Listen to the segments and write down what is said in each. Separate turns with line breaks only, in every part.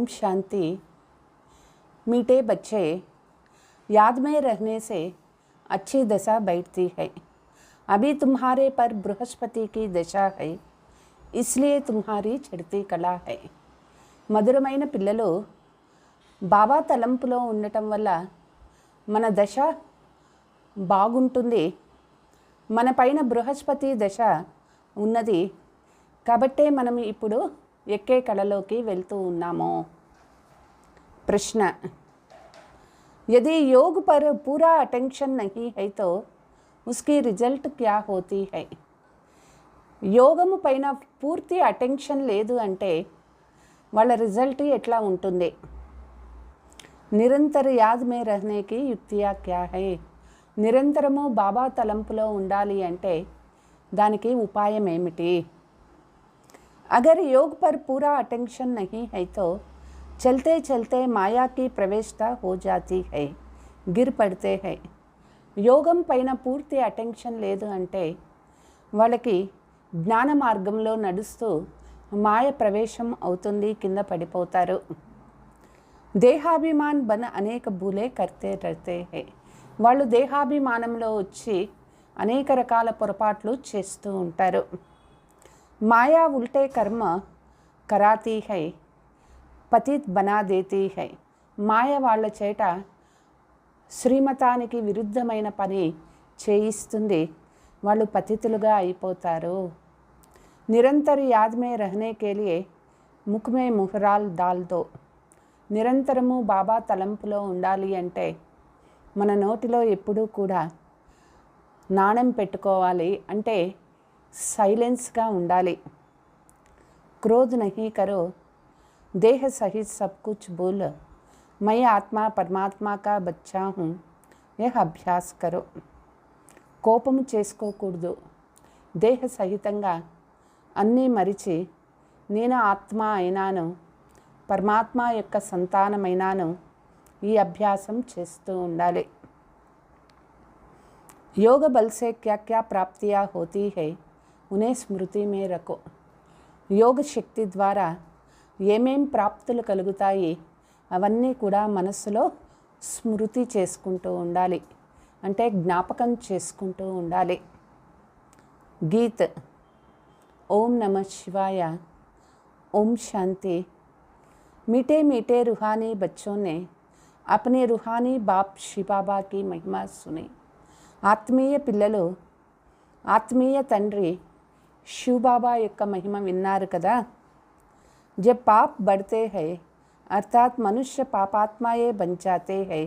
ओम शांति। मीठे बच्चे, याद में रहने से अच्छी दशा बैठती है। अभी तुम्हारे पर बृहस्पति की दशा है, इसलिए तुम्हारी चढ़ती कला है। మధురమైన పిల్లలు, బాబా తలంపులో ఉండటం వల్ల మన దశ బాగుంటుంది. మన పైన బృహస్పతి దశ ఉన్నది కాబట్టే మనం ఇప్పుడు ఎక్కే కళలోకి వెళ్తూ ఉన్నాము. प्रश्न, यदि योग पर पूरा अटेंशन नहीं है तो उसकी रिजल्ट क्या होती है? యోగము పైన పూర్తి అటెన్షన్ లేదు అంటే వాళ్ళ రిజల్ట్ ఎట్లా ఉంటుంది? నిరంతర యాద్ మే రహనే కి యుక్తియా క్యా హై? నిరంతరము బాబా తలంపులో ఉండాలి అంటే దానికి ఉపాయం ఏమిటి? अगर योग पर पूरा अटेंशन नहीं है तो चलते चलते माया की प्रवेशता हो जाती है, गिर पड़ते हैं. యోగం పైన పూర్తి అటెన్షన్ లేదు అంటే వాళ్ళకి జ్ఞాన మార్గంలో నడుస్తూ మాయ ప్రవేశం అవుతుంది, కింద పడిపోతారు. దేహాభిమాన్ బన అనేక భూలే కర్తే రహతే హై. వాళ్ళు దేహాభిమానంలో వచ్చి అనేక రకాల పొరపాట్లు చేస్తూ ఉంటారు. మాయా ఉల్టే కర్మ కరాతీ హై, పతిత్ బనా దేతీ హై. మాయ వాళ్ళ చేట శ్రీమతానికి విరుద్ధమైన పని చేయిస్తుంది, వాళ్ళు పతితులుగా అయిపోతారు. నిరంతర యాద్ మే రహనే కే లియే ముఖ్ మే ముహరాల్ దాల్ దో. నిరంతరము బాబా తలంపులో ఉండాలి అంటే మన నోటిలో ఎప్పుడూ కూడా నాణం పెట్టుకోవాలి, అంటే సైలెన్స్గా ఉండాలి. క్రోధ్ నహీ కరో, దేహ సహిత్ సబ్ కుచ్ బోల్, मैं आत्मा परमात्मा का बच्चा हूँ, यह अभ्यास करो. కోపము చేసుకోకూడదు. దేహ సహితంగా అన్నీ మరిచి నేను ఆత్మ అయినాను, పరమాత్మ యొక్క సంతానమైనాను, ఈ అభ్యాసం చేస్తూ ఉండాలి. योग बल से क्या क्या प्राप्तियाँ होती है उन्हें स्मृति में रखो. యోగ శక్తి ద్వారా ఏమేం ప్రాప్తులు కలుగుతాయి అవన్నీ కూడా మనస్సులో స్మృతి చేసుకుంటూ ఉండాలి, అంటే జ్ఞాపకం చేసుకుంటూ ఉండాలి. గీత్. ఓం నమః శివాయ. ఓం శాంతి. मीठे मीठे रूहानी बच्चों ने अपने रूहानी बाप शिव बाबा की महिमा सुनी. ఆత్మీయ పిల్లలు ఆత్మీయ తండ్రి శివబాబా యొక్క మహిమ విన్నారు కదా. जब पाप बढ़ते हैं अर्थात मनुष्य पापात्माए बन जाते हैं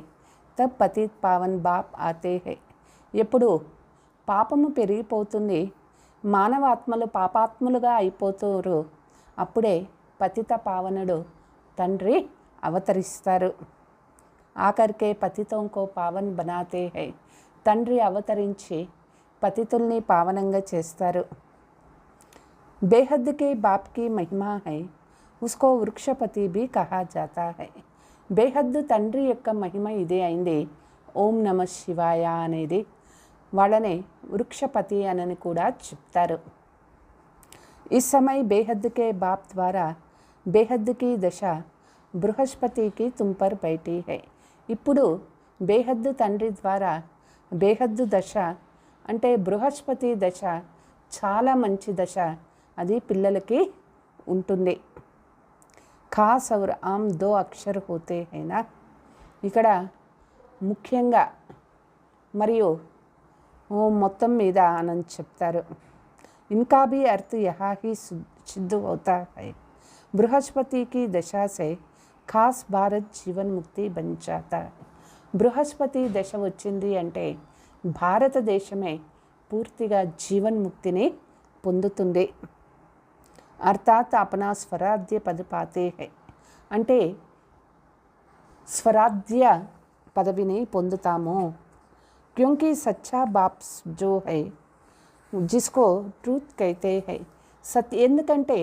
तब पतित पावन बाप आते हैं. ఎప్పుడు పాపము పెరిగిపోతుంది, మానవాత్మలు పాపాత్ములుగా అయిపోతారు, అప్పుడే పతిత పావనుడు తండ్రి అవతరిస్తారు. ఆఖరికే పతితోं को पावन बनाते हैं. తండ్రి అవతరించి పతితుల్ని పావనంగా చేస్తారు. बेहद के बाप की महिमा है, उसको वृक्षपति भी कहा जाता है. బేహద్దు తండ్రి యొక్క మహిమ ఇదే అయింది. ఓం నమ శివాయ అనేది వాళ్ళనే వృక్షపతి అని కూడా చెప్తారు. इस समय बेहद के बाप द्वारा बेहद की దశ బృహస్పతికి तुम पर बैठी है. ఇప్పుడు బేహద్దు తండ్రి ద్వారా బేహద్దు దశ అంటే బృహస్పతి దశ చాలా మంచి దశ, అది పిల్లలకి ఉంటుంది. ఖాస్ ఔర్ ఆమ్ దో అక్షర్ హోతే హైనా. ఇక్కడ ముఖ్యంగా మరియు మొత్తం మీద అని చెప్తారు. ఇన్కా భీ అర్థ యహా హీ సిద్ధ హోతా హై. బృహస్పతి కి దశా సే ఖాస్ భారత్ జీవన్ ముక్తి బన్ జాతా హై. బృహస్పతి దశ వచ్చింది అంటే భారతదేశమే పూర్తిగా జీవన్ముక్తిని పొందుతుంది. అర్థాత్ అపనా స్వరాధ్య పద పాతే హై, అంటే స్వరాధ్య పదవిని పొందుతాము. క్యోంకి సచ్చా బాప్ జో హై జిస్కో ట్రూత్ కైతే హై. ఎందుకంటే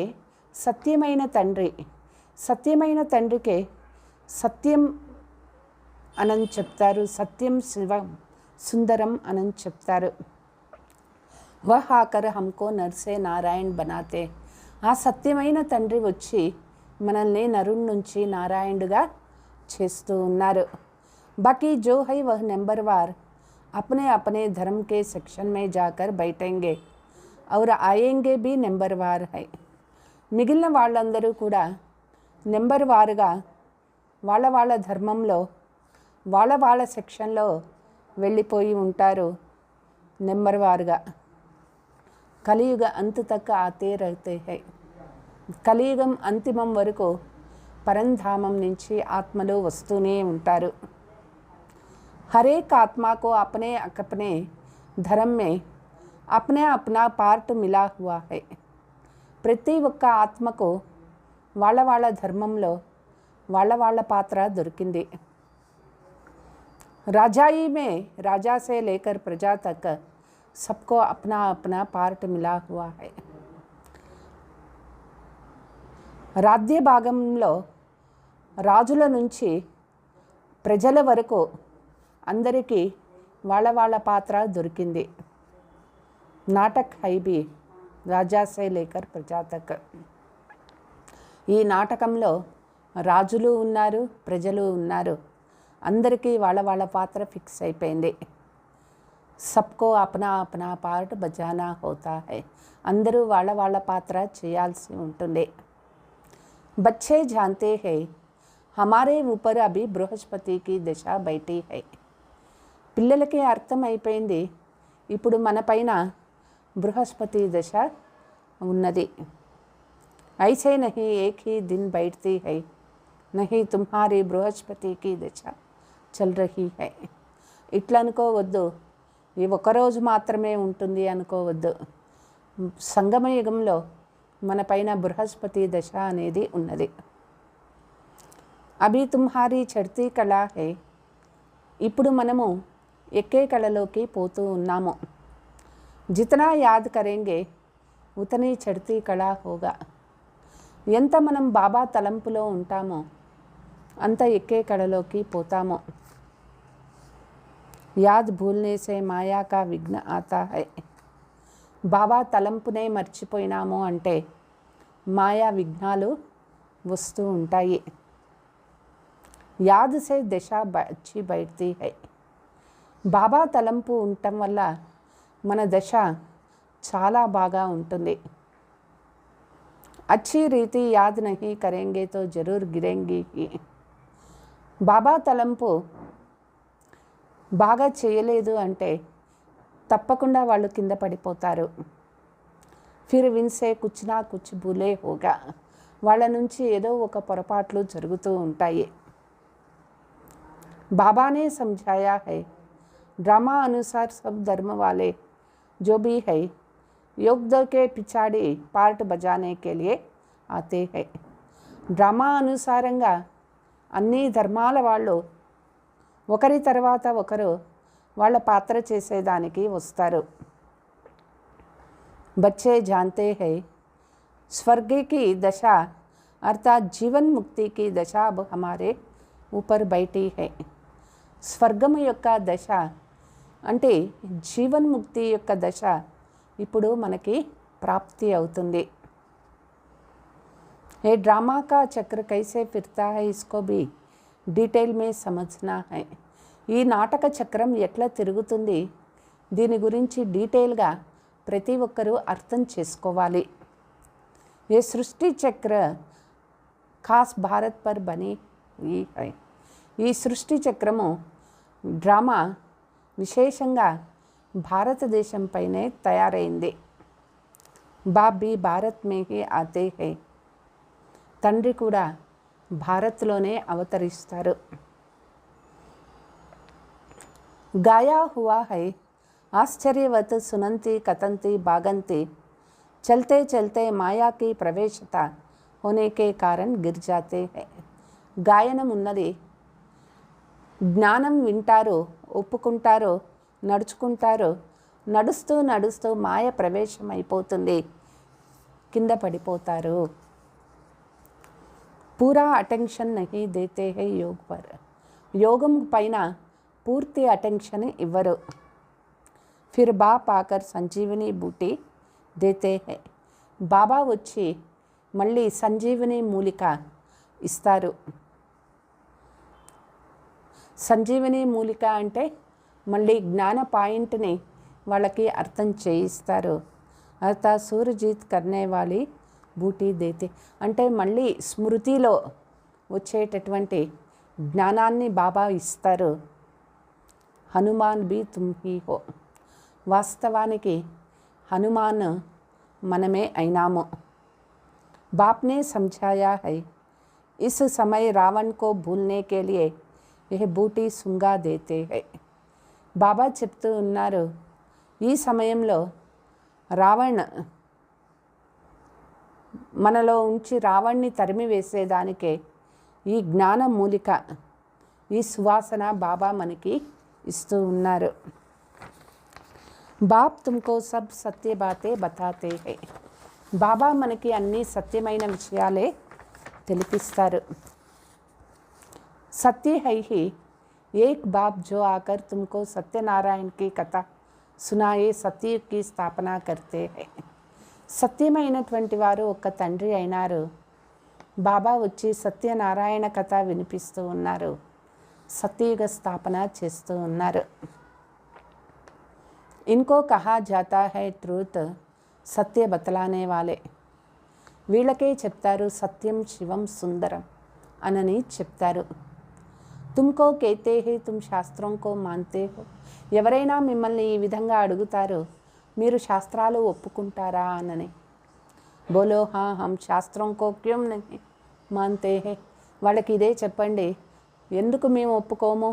సత్యమైన తండ్రి, సత్యమైన తండ్రికే సత్యం అని చెప్తారు, సత్యం శివం సుందరం అని చెప్తారు. వహ్ ఆకర్ హమ్కో నర్సే నారాయణ్ బనాతే. ఆ సత్యమైన తండ్రి వచ్చి మనల్ని నరుణ్ నుంచి నారాయణుడుగా చేస్తూ ఉన్నారు. बाकी जो है वह नंबरवार अपने अपने धर्म के सेक्शन में जाकर बैठेंगे और आएंगे भी नंबरवार है. మిగిలిన వాళ్ళందరూ కూడా నెంబర్ వారుగా వాళ్ళ వాళ్ళ ధర్మంలో వాళ్ళ వాళ్ళ సెక్షన్లో వెళ్ళిపోయి ఉంటారు. నెంబర్ వారుగా కలియుగ అంత తక్క ఆతే రహతే హై. కలియుగం అంతిమం వరకు పరంధామం నుంచి ఆత్మలు వస్తూనే ఉంటారు. हर एक आत्मा को अपने अपने धर्म में अपने अपना पार्ट मिला हुआ है. ప్రతి ఒక్క ఆత్మకు వాళ్ళ వాళ్ళ ధర్మంలో వాళ్ళ వాళ్ళ పాత్ర దొరికింది. राजाई में राजा से लेकर प्रजा तक सबको अपना अपना पार्ट मिला हुआ है. రాజ్య భాగంలో రాజుల నుంచి ప్రజల వరకు అందరికీ వాళ్ళ వాళ్ళ పాత్ర దొరికింది. నాటక్ హైబీ రాజాసే లేకర్ ప్రజా తక్. ఈ నాటకంలో రాజులు ఉన్నారు, ప్రజలు ఉన్నారు. అందరికీ వాళ్ళ వాళ్ళ పాత్ర ఫిక్స్ అయిపోయింది. సబ్కో అప్నా అప్నా పార్ట్ బజానా హోతా హై. అందరూ వాళ్ళ వాళ్ళ పాత్ర చేయాల్సి ఉంటుంది. బచ్చే జాంతే హై హమారే ఊపర్ అభి బృహస్పతి కి దశ బైఠీ హై. పిల్లలకి అర్థమైపోయింది, ఇప్పుడు మన పైన బృహస్పతి దశ ఉన్నది. ఐసే నహీ ఏక్ హీ దిన్ బైఠతీ హై నహీ తుమ్హారీ బృహస్పతి కి దశ చల్ రహీ హై. ఇట్లా అనుకోవద్దు, ఈ ఒకరోజు మాత్రమే ఉంటుంది అనుకోవద్దు. సంగమయుగంలో మన పైన బృహస్పతి దశ అనేది ఉన్నది. అభి తుమ్హారీ చడ్తీ కళ హై. ఇప్పుడు మనము ఎక్కే కళలోకి పోతూ ఉన్నాము. జితనా యాద్ కరేంగే ఉతనీ చడ్తీ కళ హోగా. ఎంత మనం బాబా తలంపులో ఉంటామో అంత ఎక్కే కళలోకి పోతాము. యాద్ భూల్నే సే మాయా కా విఘ్న ఆతా హై. బాబా తలంపునే మర్చిపోయినాము అంటే మాయా విఘ్నాలు వస్తూ ఉంటాయి. యాద్ సే దశ అచ్చి బైఠతీ హై. బాబా తలంపు ఉండటం వల్ల మన దశ చాలా బాగా ఉంటుంది. అచ్చి రీతి యాద్ నహీ కరేంగే తో జరూర్ గిరేంగి హీ. బాబా తలంపు బాగా చేయలేదు అంటే తప్పకుండా వాళ్ళు కింద పడిపోతారు. ఫిర్ విన్సే కుచ్ నా కుచ్ భూలే హోగా. వాళ్ళ నుంచి ఏదో ఒక పొరపాట్లు జరుగుతూ ఉంటాయి. बाबा ने समझाया है ड्रामा अनुसार सब धर्म वाले जो भी है योग के पिछाड़ी पार्ट बजाने के लिए आते हैं. డ్రామా అనుసారంగా అన్ని ధర్మాల వాళ్ళు ఒకరి తర్వాత ఒకరు వాళ్ళ పాత్ర చేసేదానికి వస్తారు. बच्चे जानते हैं स्वर्ग की दशा अर्थात जीवन मुक्ति की दशा अब हमारे ऊपर बैठी है. స్వర్గము యొక్క దశ అంటే జీవన్ముక్తి యొక్క దశ ఇప్పుడు మనకి ప్రాప్తి అవుతుంది. ఏ డ్రామా కా చక్ర కైసే ఫిర్తా హై ఇస్కో భీ డీటెయిల్ మే సమజ్నా హై. ఈ నాటక చక్రం ఎట్లా తిరుగుతుంది దీని గురించి డీటెయిల్గా ప్రతి ఒక్కరూ అర్థం చేసుకోవాలి. ఏ సృష్టి చక్ర ఖాస్ భారత్ పర్ బనీ హుయి హై. ఈ సృష్టి చక్రము డ్రామా విశేషంగా భారతదేశంపైనే తయారైంది. బాప్ భీ భారత్ మే హీ ఆతే హై. తండ్రి కూడా భారత్లోనే అవతరిస్తారు. గాయా హువా హై ఆశ్చర్యవత్ సునంతి కథంతి భాగంతి చల్తే చల్తే మాయా की ప్రవేశత होने के कारण गिर जाते हैं. గాయనం ఉన్నది, జ్ఞానం వింటారు, ఒప్పుకుంటారు, నడుచుకుంటారు. నడుస్తూ నడుస్తూ మాయ ప్రవేశం అయిపోతుంది, కింద పడిపోతారు. పూరా అటెన్షన్ నహీ దేతే హై యోగ్ పర్. యోగం పైన పూర్తి అటెన్షన్ ఇవ్వరు. ఫిర్ బాప్ ఆకర్ సంజీవని బూటీ దేతే హై. బాబా వచ్చి మళ్ళీ సంజీవని మూలిక ఇస్తారు. సంజీవని మూలిక అంటే మళ్ళీ జ్ఞాన పాయింట్ని వాళ్ళకి అర్థం చేయిస్తారు. అర్థ సూరజీత్ కర్నే వాలి బూటీ దేతే అంటే మళ్ళీ స్మృతిలో వచ్చేటటువంటి జ్ఞానాన్ని బాబా ఇస్తారు. హనుమాన్ బి తుమ్ హీ హో. వాస్తవానికి హనుమాన్ మనమే అయినాము. बाप ने समझाया है इस समय रावण को भूलने के लिए यह बूटी सुंगा देते हैं. బాబా చెప్తూ ఉన్నారు, ఈ సమయంలో మనలో ఉంచి రావణ్ణి తరిమి వేసేదానికే ఈ జ్ఞాన మూలిక, ఈ సువాసన బాబా మనకి ఇస్తూ ఉన్నారు. బాప్ తుమ్కో సబ్ సత్య బాతే బతాతే హై. బాబా మనకి అన్ని సత్యమైన విషయాలే తెలిపిస్తారు. సత్య హై హి ఏక్ బాప్ జో ఆకర్ తుమ్కో సత్యనారాయణ కి కథ సునాయే సత్య కి స్థాపన కర్తే హై. సత్యమైనటువంటి వారు ఒక తండ్రి అయినారు. బాబా వచ్చి సత్యనారాయణ కథ వినిపిస్తూ ఉన్నారు, సత్యయుగ స్థాపన చేస్తూ ఉన్నారు. ఇన్కో కహా జాతా హై ట్రూత్ సత్య బతలానే వాలే. వీళ్ళకే చెప్తారు సత్యం శివం సుందరం అనని చెప్తారు. తుమ్కో కేతే హే తుమ్ శాస్త్రంకో మాన్తే హో. ఎవరైనా మిమ్మల్ని ఈ విధంగా అడుగుతారు, మీరు శాస్త్రాలు ఒప్పుకుంటారా అనని. బోలో హా హమ్ శాస్త్రంకో క్యూం నహీ మాన్తే హే. వాళ్ళకి ఇదే చెప్పండి, ఎందుకు మేము ఒప్పుకోము,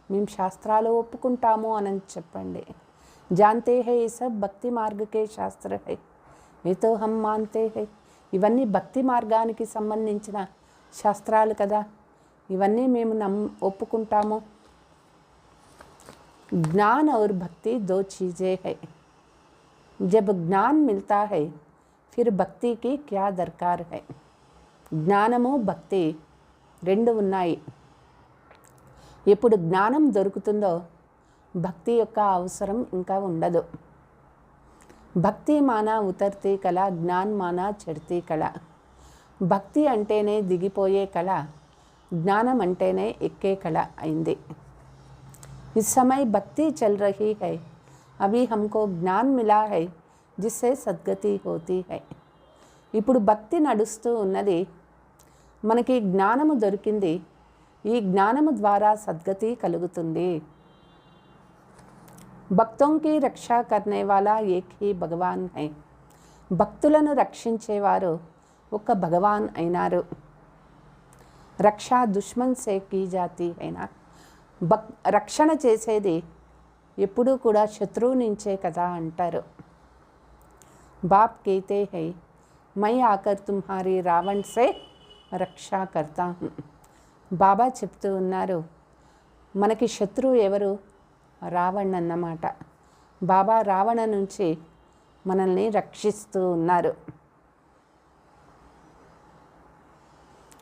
మేము శాస్త్రాలు ఒప్పుకుంటాము అని చెప్పండి. जानते हैं ये सब భక్తి మార్గ కే శాస్త్ర హై, ఏ తో హమ్ మాన్తే హై. ఇవన్నీ భక్తి మార్గానికి సంబంధించిన శాస్త్రాలు కదా, ఇవన్నీ మేము ఒప్పుకుంటాము. ज्ञान और भक्ति दो चीज़ें है. जब ज्ञान मिलता है फिर भक्ति की क्या दरकार है. జ్ఞానము భక్తి రెండు ఉన్నాయి. ఎప్పుడు జ్ఞానం దొరుకుతుందో భక్తి యొక్క అవసరం ఇంకా ఉండదు. భక్తి మానా ఉతర్తి కళ, జ్ఞాన్ మానా చడితి కళ. భక్తి అంటేనే దిగిపోయే కళ, జ్ఞానం అంటేనే ఎక్కే కళ అయింది. इस समय भक्ति चल रही है, अभी हमको ज्ञान मिला है जिससे सद्गति होती है. ఇప్పుడు భక్తి నడుస్తూ ఉన్నది, మనకి జ్ఞానము దొరికింది, ఈ జ్ఞానము ద్వారా సద్గతి కలుగుతుంది. భక్తోं की రక్షా करने वाला एक ही భగవాన్ है. భక్తులను రక్షించేవారు ఒక భగవాన్ అయినారు. రక్షా దుష్మన్ సే కీ జాతి అయినా. రక్షణ చేసేది ఎప్పుడూ కూడా శత్రువు నుంచే కదా అంటారు. బాప్ కేతే హై మై ఆకర్ తుమ్హారీ రావణ్ సే రక్షా కర్తా హూం. బాబా చెప్తూ ఉన్నారు, మనకి శత్రువు ఎవరు, రావణ్ అన్నమాట. బాబా రావణ నుంచి మనల్ని రక్షిస్తూ ఉన్నారు.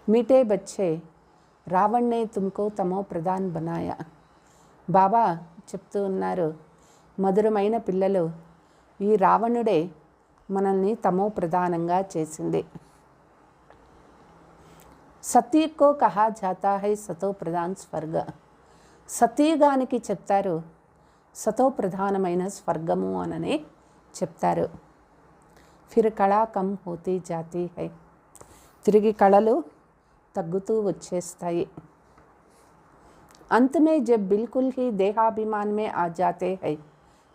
మీటే బచ్చే రావణ్ నే తుమ్కో తమో ప్రధాన్ బనాయా. బాబా చెప్తూ ఉన్నారు, మధురమైన పిల్లలు, ఈ రావణుడే మనల్ని తమో ప్రధానంగా చేసింది. సతీకో కహా జాతా హై సతో ప్రధాన్ స్వర్గ. సతీయుగానికి చెప్తారు సతో ప్రధానమైన స్వర్గము అననే చెప్తారు. ఫిర్ కళా కమ్ హోతీ జాతీ హై. తిరిగి కళలు తగ్గుతూ వచ్చేస్తాయి. अंत में जब बिल्कुल ही देहाभिमान में आ जाते हैं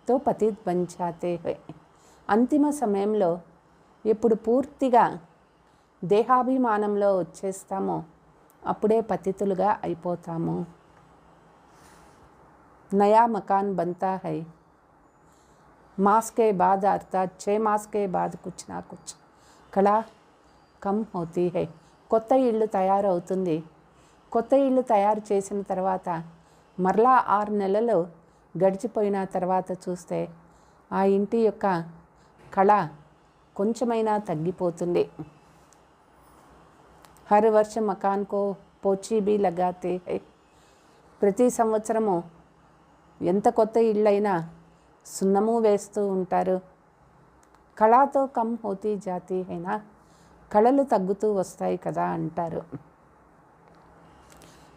तो पतित बन जाते हैं. అంతిమ సమయంలో ఎప్పుడు పూర్తిగా దేహాభిమానంలో వచ్చేస్తామో అప్పుడే పతితులుగా అయిపోతాము. नया मकान बनता है, मास के बाद अर्थात 6 मास के बाद कुछ ना कुछ कला कम होती है. కొత్త ఇల్లు తయారవుతుంది. కొత్త ఇల్లు తయారు చేసిన తర్వాత మరలా 6 నెలలు గడిచిపోయిన తర్వాత చూస్తే ఆ ఇంటి యొక్క కళ కొంచెమైనా తగ్గిపోతుంది. హర్ వర్ష మకాన్ కో పోచి బి లగాతే హై. ప్రతి సంవత్సరము ఎంత కొత్త ఇళ్ళైనా సున్నము వేస్తూ ఉంటారు. కళతో కమ్ హోతీ జాతి అయినా కళలు తగ్గుతూ వస్తాయి కదా అంటారు.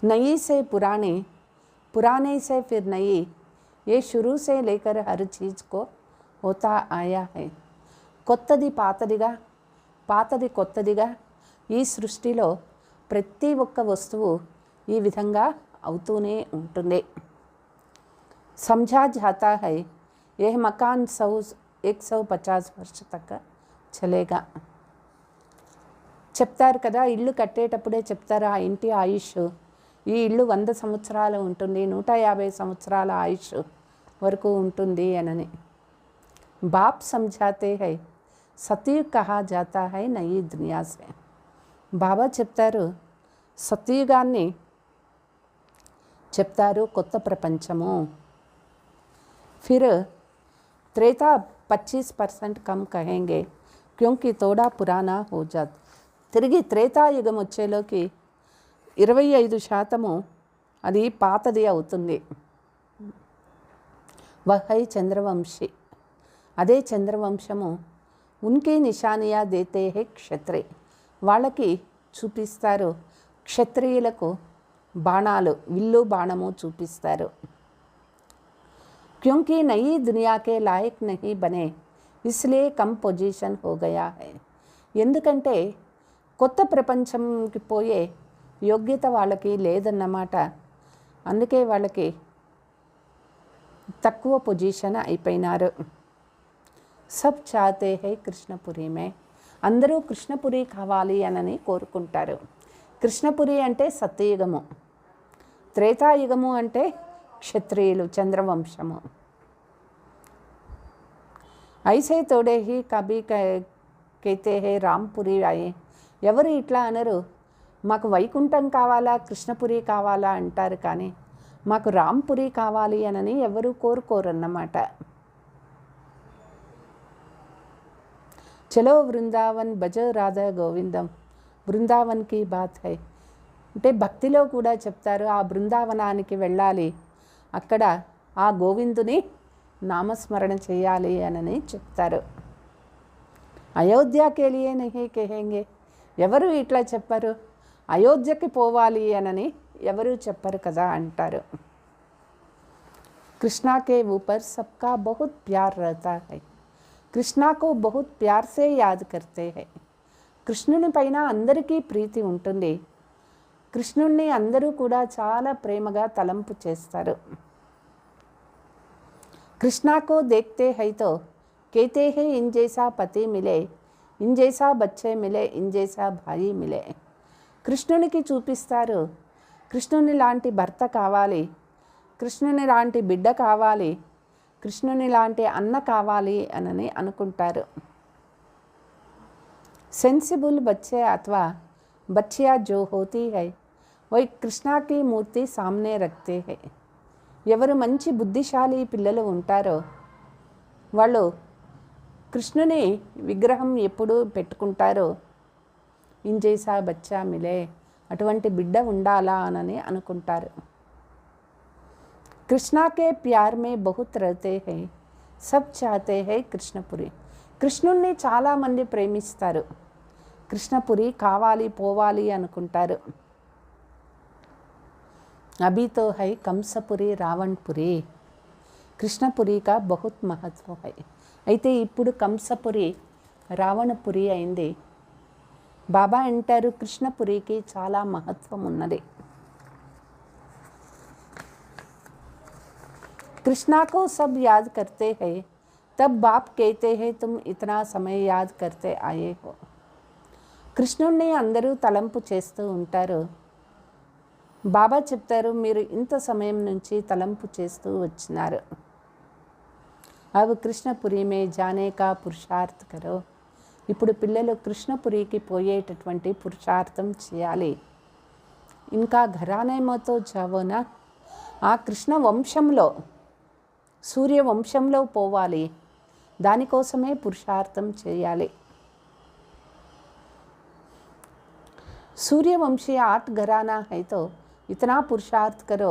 नई से पुराने, पुराने से फिर नई, ये शुरू से लेकर हर चीज़ को होता आया है. కొత్తది పాతదిగా, పాతది కొత్తదిగా ఈ సృష్టిలో ప్రతి ఒక్క వస్తువు ఈ విధంగా అవుతూనే ఉంటుంది. समझा जाता है यह मकान 150 वर्ष तक चलेगा. చెప్తారు కదా, ఇల్లు కట్టేటప్పుడే చెప్తారు ఆ ఇంటి ఆయుష్, ఈ ఇల్లు 100 సంవత్సరాలు ఉంటుంది, 150 సంవత్సరాల ఆయుష్ వరకు ఉంటుంది అనని. బాప్ సమझाते हैं సతయుగ్ కహా జాతా హై నయీ దునియా సే. బాబా చెప్తారు సతయుగాన్ని చెప్తారు కొత్త ప్రపంచము. ఫిర్ త్రేతా 25% కమ్ కహేంగే క్యోంకి తోడా పురానా హో జాత్. తిరిగి త్రేతాయుగం వచ్చేలోకి 25% అది పాతది అవుతుంది. వహై చంద్రవంశీ, అదే చంద్రవంశము. ఉన్కి నిశానియా దేతే హే క్షత్రియ, వాళ్ళకి చూపిస్తారు, క్షత్రియులకు బాణాలు, విల్లు బాణము చూపిస్తారు. క్యోంకి నయీ దునియాకే లాయక్ నహీ బనే ఇస్లియే కమ్ పొజిషన్ హో గయా హై. ఎందుకంటే కొత్త ప్రపంచంకి పోయే యోగ్యత వాళ్ళకి లేదన్నమాట. అందుకే వాళ్ళకి తక్కువ పొజిషన్ అయిపోయినారు. సబ్ చాతే హై కృష్ణపురి మే, అందరూ కృష్ణపురి కావాలి అనని కోరుకుంటారు. కృష్ణపురి అంటే సత్యయుగము, త్రేతాయుగము అంటే క్షత్రియులు, చంద్రవంశము. ఐసే తోడే హీ కభీ కైతే హే రాంపురి ఆయే. ఎవరు ఇట్లా అనరు, మాకు వైకుంఠం కావాలా కృష్ణపురి కావాలా అంటారు, కానీ మాకు రాంపురి కావాలి అనని ఎవరు కోరుకోరన్నమాట. చలో వృందావన్ భజో రాధా గోవిందం, బృందావన్కి బాత్ హై. అంటే భక్తిలో కూడా చెప్తారు, ఆ బృందావనానికి వెళ్ళాలి, అక్కడ ఆ గోవిందుని నామస్మరణ చేయాలి అనని చెప్తారు. అయోధ్యకే లియే నహీ కహేంగే, ఎవరు ఇట్లా చెప్పరు, అయోధ్యకి పోవాలి అనని ఎవరు చెప్పరు కదా అంటారు. కృష్ణాకే ఊపర్ సబ్కా బహుత్ ప్యార్ రహతా హై, కృష్ణాకు బహుత్ ప్యార్ సే యాద్ కర్తే హై. కృష్ణుని పైన అందరికీ ప్రీతి ఉంటుంది, కృష్ణుణ్ణి అందరూ కూడా చాలా ప్రేమగా తలంపు చేస్తారు. కృష్ణాకు దేఖ్తే హై తో कहते हैं इन जैसा पति मिले, इन जैसा बच्चे मिले, इन जैसा भाई मिले. కృష్ణునికి చూపిస్తారు, కృష్ణుని లాంటి భర్త కావాలి, కృష్ణుని లాంటి బిడ్డ కావాలి, కృష్ణుని లాంటి అన్న కావాలి అనని అనుకుంటారు. సెన్సిబుల్ బచ్చే అథవా బచ్చియా జో హోతీ హై వై కృష్ణ की మూర్తి సామ్నే రఖతే హై. ఎవరు మంచి బుద్ధిశాలి పిల్లలు ఉంటారో వాళ్ళు కృష్ణుని విగ్రహం ఎప్పుడు పెట్టుకుంటారో, ఇంజేసా బచ్చా మిలే, అటువంటి బిడ్డ ఉండాలా అనని అనుకుంటారు. కృష్ణకే ప్యార్ మే బహుత్ రహతే హై, సబ్ చాతే హై కృష్ణపురి. కృష్ణుణ్ణి చాలామంది ప్రేమిస్తారు, కృష్ణపురి కావాలి పోవాలి అనుకుంటారు. అభి తో హై కంసపురి రావణ్పురి, కృష్ణపురి కా బహుత్ మహత్వ హై. అయితే ఇప్పుడు కంసపురి రావణపురి అయింది. బాబా అంటారు కృష్ణపురికి చాలా మహత్వం ఉన్నది. कृष्णा को सब याद करते हैं, तब बाप कहते हैं तुम इतना समय याद करते आए हो. కృష్ణుణ్ణి అందరూ తలంపు చేస్తూ ఉంటారు. బాబా చెప్తారు మీరు ఇంత సమయం నుంచి తలంపు చేస్తూ వచ్చినారు. అవి కృష్ణపురి మే జానే కా పురుషార్థ్ కరో. ఇప్పుడు పిల్లలు కృష్ణపురికి పోయేటటువంటి పురుషార్థం చేయాలి. ఇంకా ఘరానేమోతో జావోనా, ఆ కృష్ణ వంశంలో సూర్యవంశంలో పోవాలి, దానికోసమే పురుషార్థం చేయాలి. सूर्यवंशी 8 घराना है तो इतना पुरुषार्थ करो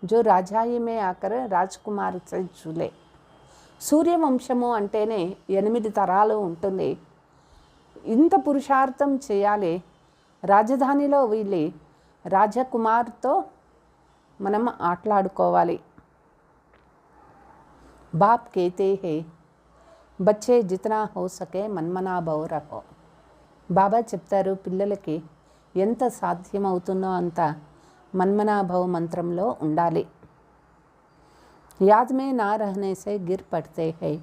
जो राजाई में आकर राजकुमार से झूले. సూర్యవంశము అంటేనే 8 తరాలు ఉంటుంది. ఇంత పురుషార్థం చేయాలి. రాజధానిలో వెళ్ళి రాజకుమార్తో మనం ఆటలాడుకోవాలి. బాప్ కేతే హే బచ్చే జితనా హో సకే మన్మనా భవ్ రహో. బాబా చెప్తారు, పిల్లలకి ఎంత సాధ్యమవుతుందో అంత మన్మనాభవ మంత్రంలో ఉండాలి. యాద్ మే నా రహనే సే గిర్ పడితే హై,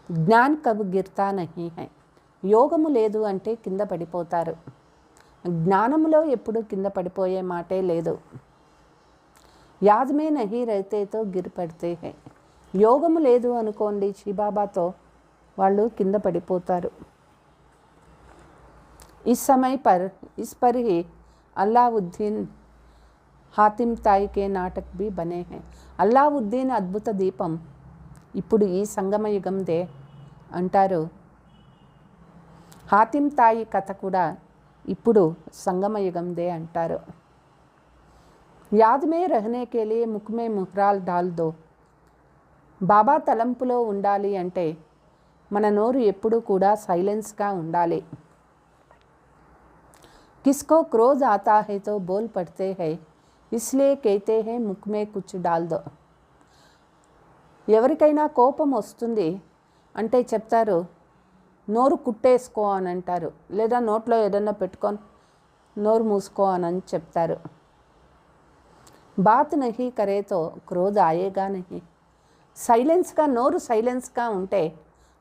జ్ఞాన్ కబ్ గిర్తా నహీ హై. యోగము లేదు అంటే కింద పడిపోతారు. జ్ఞానములో ఎప్పుడు కింద పడిపోయే మాటే లేదు. యాద్ మే నహీ రహతేతో గిర్ పడితే హై. యోగము లేదు అనుకోండి శివబాబాతో, వాళ్ళు కింద పడిపోతారు. इस समय पर इस पर ही अल्लाउद्दीन हातिम ताई के नाटक भी बने हैं. అల్లావుద్దీన్ అద్భుత దీపం ఇప్పుడు ఈ సంగమయుగందే అంటారు. హాతిమ్ తాయి కథ కూడా ఇప్పుడు సంగమయుగందే అంటారు. యాద్ మే రహనే కే లియే ముఖ్ మే ముహ్రాల్ డాల్ దో. బాబా తలంపులో ఉండాలి అంటే మన నోరు ఎప్పుడూ కూడా సైలెన్స్గా ఉండాలి. किसको क्रोध आता है तो बोल पड़ते हैं, इसलिए कहते हैं मुख में कुछ डाल दो. ఎవరికైనా కోపం వస్తుంది అంటే చెప్తారు, నోరు కుట్టేసుకో అని అంటారు, లేదా నోట్లో ఏదన్నా పెట్టుకొని నోరు మూసుకో అని చెప్తారు. బాత్ నహీ కరేతో క్రోధ ఆయేగా నహీ. సైలెన్స్గా నోరు సైలెన్స్గా ఉంటే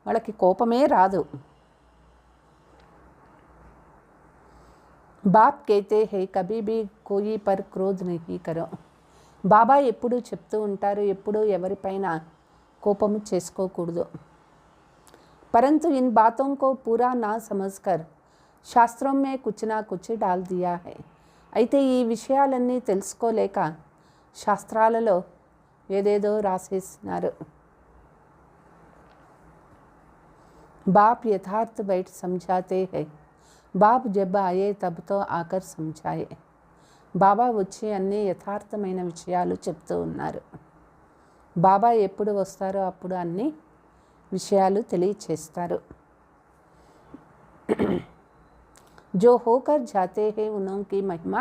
వాళ్ళకి కోపమే రాదు. బాప్ కేతే హే కభీ భీ కోయి పర్ క్రోధ్ నహీ కరో. బాబా ఎప్పుడూ చెప్తూ ఉంటారు, ఎప్పుడూ ఎవరిపైన కోపము చేసుకోకూడదు. పరంతు ఇన్ బాతోं को पूरा ना समझकर శాస్త్రం మే కుచ్ నా కుచ్ డాల్ దియా హై. అయితే ఈ విషయాలన్నీ తెలుసుకోలేక శాస్త్రాలలో ఏదేదో రాసేస్తున్నారు. బాప్ యథార్థ బయట సమझाते हैं. బాబ్ జబ్ ఆయే తబ్తో ఆకర్ సమझాయే. బాబా వచ్చి అన్ని యథార్థమైన విషయాలు చెప్తూ ఉన్నారు. బాబా ఎప్పుడు వస్తారో అప్పుడు అన్ని విషయాలు తెలియచేస్తారు. జో హోకర్ జాతే హై ఉనోంకి మహిమ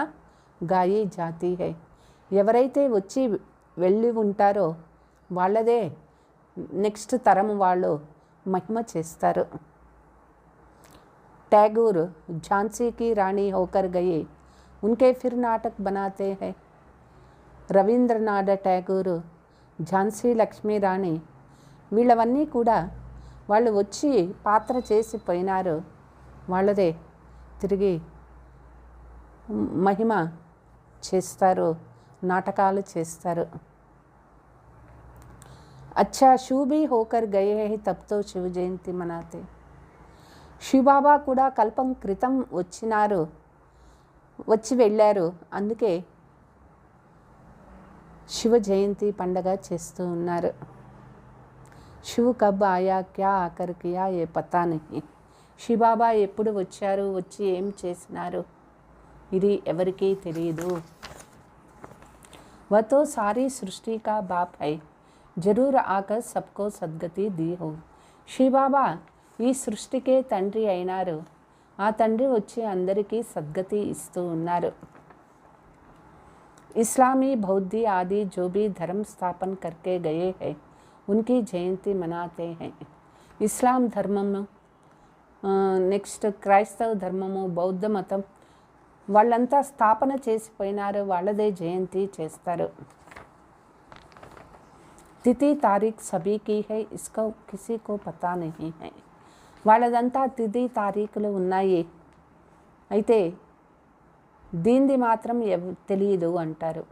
గాయి జాతి హై. ఎవరైతే వచ్చి వెళ్ళి ఉంటారో వాళ్ళదే నెక్స్ట్ తరం వాళ్ళు మహిమ చేస్తారు. टैगोर झांसी की रानी होकर गए, उनके फिर नाटक बनाते हैं. రవీంద్రనాథ్ ట్యాగూర్, ఝాన్సీ లక్ష్మీ రాణి వీళ్ళవన్నీ కూడా వాళ్ళు వచ్చి పాత్ర చేసి పోయినారు, వాళ్ళదే తిరిగి మహిమ చేస్తారు, నాటకాలు చేస్తారు. అచ్చా షూబీ హోకర్ గయే హై తబ్తో శివ జయంతి మనాతే. శివబాబా కూడా కల్పం క్రితం వచ్చి వెళ్ళారు, అందుకే శివ జయంతి పండగ చేస్తూ ఉన్నారు. శివ కబ్ ఆయా క్యా ఆకర్ కియా ఏ పతా నహీ. శివబాబా ఎప్పుడు వచ్చారు, వచ్చి ఏం చేసినారు, ఇది ఎవరికీ తెలియదు. వతో సారీ సృష్టి కా బాప్ హై, జరూర్ ఆకర్ సబ్కో సద్గతి दी हो. శివబాబా ఈ సృష్టికే తండ్రి అయినారు, ఆ తండ్రి వచ్చి అందరికీ సద్గతి ఇస్తూ ఉన్నారు. ఇస్లామీ బౌద్ధి ఆది जो भी धर्म स्थापन करके गए हैं उनकी जयंती मनाते हैं. ఇస్లాం ధర్మము, నెక్స్ట్ క్రైస్తవ ధర్మము, బౌద్ధ మతం వాళ్ళంతా స్థాపన చేసిపోయినారు, వాళ్ళదే జయంతి చేస్తారు. తిథి తారీఖ్ సభీ కీ హై, ఇస్కా కిసీ కో పతా నహీ హై. వాళ్ళదంతా తిథి తారీఖులు ఉన్నాయి, అయితే దీనిది మాత్రం తెలియదు అంటారు.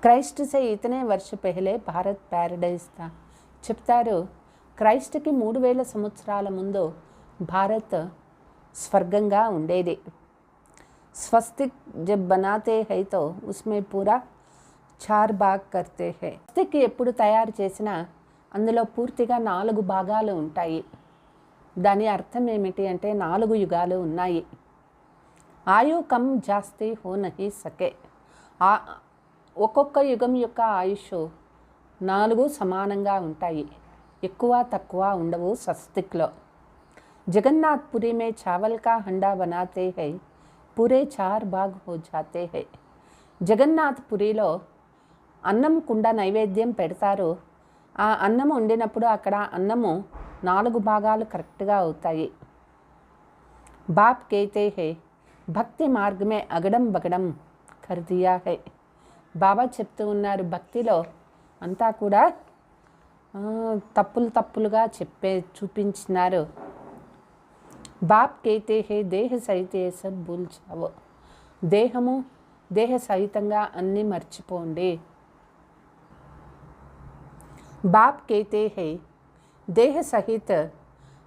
క్రైస్ట్ సే ఇతనే వర్ష పెహలే భారత్ ప్యారడైజ్ థా. చెప్తారు, క్రైస్ట్కి 3000 సంవత్సరాల ముందు భారత్ స్వర్గంగా ఉండేది. స్వస్తిక్ జబ్ బనాతే హై తో ఉస్మే పూరా 4 భాగ్ కర్తే హై. స్వస్తిక్ ఎప్పుడు తయారు చేసినా అందులో పూర్తిగా 4 భాగాలు ఉంటాయి. దాని అర్థం ఏమిటి అంటే 4 యుగాలు ఉన్నాయి. ఆయు కమ్ జాస్తి హో నహీ సకే. ఒక్కొక్క యుగం యొక్క ఆయుష్ 4 సమానంగా ఉంటాయి. ఎక్కువ తక్కువ ఉండవు స్వస్తిక్లో. जगन्नाथपुरी में चावल का हंडा बनाते हैं, पूरे 4 भाग हो जाते हैं. జగన్నాథ్పురిలో అన్నం కుండ నైవేద్యం పెడతారు. ఆ అన్నం వండినప్పుడు అక్కడ అన్నము 4 భాగాలు కరెక్ట్గా అవుతాయి. బాప్ कहते हैं భక్తి మార్గ మే అగడం బగడం కర్ దియా హై. బాబా చెప్తూ ఉన్నారు, భక్తిలో అంతా కూడా తప్పులుగా చూపించినారు. బాప్ कहते हैं దేహ సహిత సబ్ భూల్ జావో. దేహ సహితంగా అన్నీ మర్చిపోండి. బాప్ कहते हैं దేహ సహిత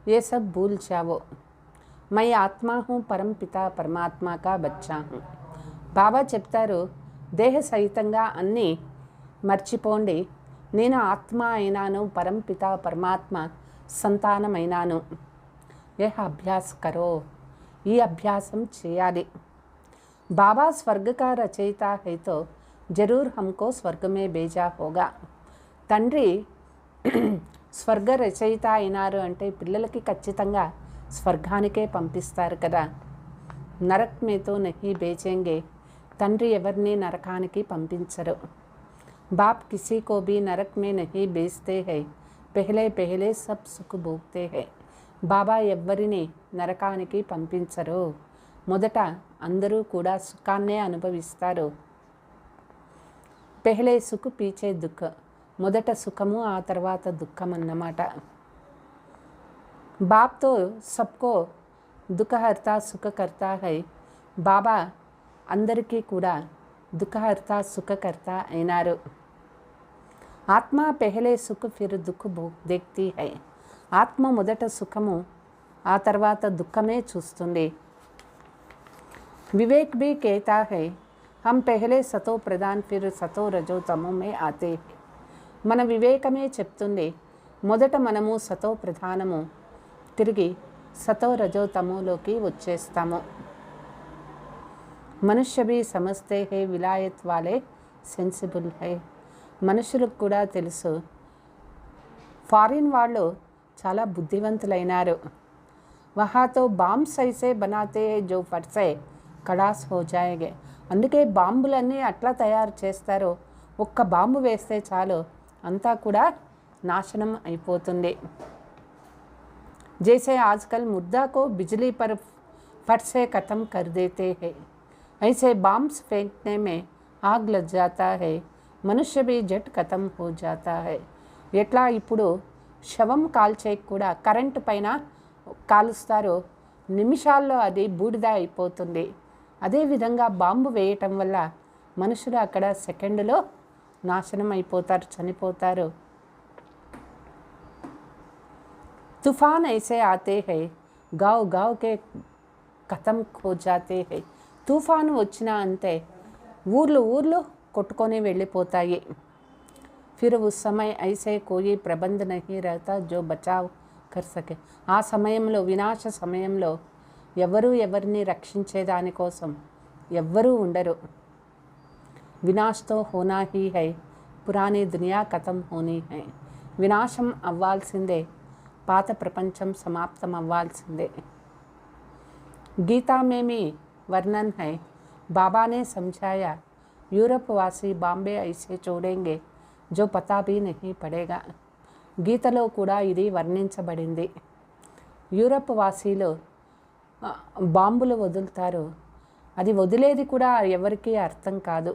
ये सब भूल जाओ, मैं आत्मा हूँ, परम पिता परमात्मा का बच्चा हूँ. బాబా చెప్తారు, దేహ సహితంగా అన్నీ మర్చిపోండి, నేను ఆత్మ అయినాను, పరంపిత పరమాత్మ సంతానమైనాను. यह अभ्यास करो, ఈ అభ్యాసం చేయాలి. బాబా స్వర్గ కా రచయిత है तो जरूर हमको स्वर्ग में भेजा होगा. తండ్రి స్వర్గ రచయిత అయినారు అంటే పిల్లలకి ఖచ్చితంగా స్వర్గానికే పంపిస్తారు కదా. నరక్ మే తో నహీ భేజెంగే, తండ్రి ఎవరిని నరకానికి పంపించరు. బాప్ కిసీ కో భీ నరక్ మే నహీ భేజతే హై, పెహలే పెహలే సబ్ సుఖ్ భోగ్తే హై. బాబా ఎవ్వరిని నరకానికి పంపించరు, మొదట అందరూ కూడా సుఖాన్నే అనుభవిస్తారు. పెహలే సుఖ్ పీచే దుఃఖ్, మొదట సుఖము ఆ తర్వాత దుఃఖం అన్నమాట. బాప్తో సబ్కో దుఃఖహర్త సుఖకర్త హై. బాబా అందరికీ కూడా దుఃఖహర్త సుఖకర్త అయినారు. ఆత్మ పెహలే సుఖ్ ఫిర్ దుఃఖ్ దేఖ్తీ హై. ఆత్మ మొదట సుఖము ఆ తర్వాత దుఃఖమే చూస్తుంది. వివేక్ భీ कहता है हम पहले सतो प्रधान फिर सतो रजो तमो में आते हैं. మన వివేకమే చెప్తుంది, మొదట మనము సతో ప్రధానము, తిరిగి సతో రజో తమోలోకి వచ్చేస్తాము. మనుష్య భీ సమస్తే హై విలాయత్ వాలే సెన్సిబుల్ హై. మనుషులకు కూడా తెలుసు, ఫారిన్ వాళ్ళు చాలా బుద్ధివంతులైనారు. వహాతో బాంబ్స్ ఐసే బనాతే జో ఫర్సే కడాస్ హో జాయేగే. అందుకే బాంబులన్నీ అట్లా తయారు చేస్తారు, ఒక్క బాంబు వేస్తే చాలు అంతా కూడా నాశనం అయిపోతుంది. జైసే ఆజ్కల్ ముర్దా కో బిజ్లీ పర్ फट से खत्म कर देते हैं, ऐसे बॉम्ब्स फेंकने में आग लग जाता है, मनुष्य भी झट खत्म हो जाता है. ఎట్లా ఇప్పుడు శవం కాల్చే కూడా కరెంటు పైన కాలుస్తారు, నిమిషాల్లో అది బూడిద అయిపోతుంది. అదేవిధంగా బాంబు వేయటం వల్ల మనుషులు అక్కడ సెకండ్లో నాశనం అయిపోతారు, చనిపోతారు. తుఫాన్ ఐసే ఆతే హై గావ్ గావ్ కే ఖతం హో జాతే హై. తుఫాను వచ్చినా అంతే, ఊర్లు కొట్టుకొని వెళ్ళిపోతాయి. फिर उस समय ऐसे कोई प्रबंध नहीं रहता जो बचाव कर सके. ఆ సమయంలో, వినాశ సమయంలో ఎవరిని రక్షించేదాని కోసం ఎవ్వరూ ఉండరు. వినాశ్ తో హోనా హీ హై, పురానీ దునియా ఖతం హోనీ హై. వినాశం అవ్వాల్సిందే, పాత ప్రపంచం సమాప్తం అవ్వాల్సిందే. గీతా में भी वर्णन है, बाबा ने समझाया यूरोप वासी बॉम्बे ऐसे छोड़ेंगे जो पता भी नहीं पड़ेगा. గీతలో కూడా ఇది వర్ణించబడింది. యూరప్ వాసీలు బాంబులు వదులుతారు, అది వదిలేది కూడా ఎవరికీ అర్థం కాదు.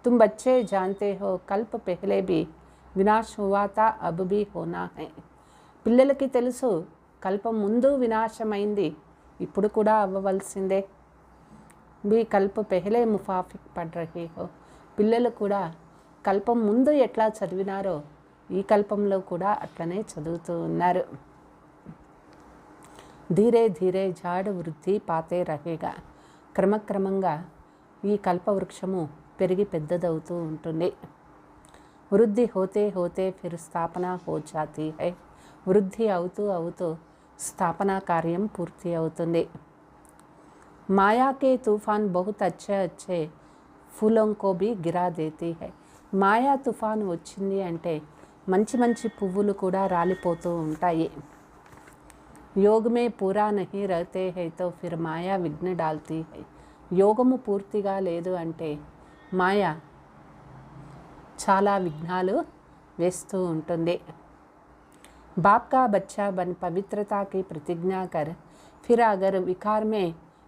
तुम बच्चे जानते हो कल्प पहले भी विनाश हुआ था अब भी होना है. పిల్లలకి తెలుసు, కల్పం ముందు వినాశమైంది, ఇప్పుడు కూడా అవ్వవలసిందే. भी कल्प पहले मुफाफिक पढ़ रहे हो. పిల్లలు కూడా కల్పం ముందు ఎట్లా చదివినారో ఈ కల్పంలో కూడా అట్లనే చదువుతూ ఉన్నారు. ధీరే ధీరే జాడ వృద్ధి పాతే రహేగా. క్రమక్రమంగా ఈ కల్పవృక్షము పెరిగి పెద్దదవుతూ ఉంటుంది. వృద్ధి హోతే హోతే ఫిర్ స్థాపన హో జాతీ హై. వృద్ధి అవుతూ అవుతూ స్థాపనా కార్యం పూర్తి అవుతుంది. మాయా కే తూఫాన్ బహుత్ అచ్చే అచ్చే फूलों को भी गिरा देती है. మాయా తుఫాను వచ్చింది అంటే మంచి మంచి పువ్వులు కూడా రాలిపోతూ ఉంటాయి. యోగమే పూరా నహీ రహతే హై తో ఫిర్ మాయా విఘ్న డాల్తీ హై. యోగము పూర్తిగా లేదు అంటే మాయ చాలా విఘ్నాలు వేస్తూ ఉంటుంది. बाप का बच्चा बन पवित्रता की प्रतिज्ञा कर, फिर अगर विकार में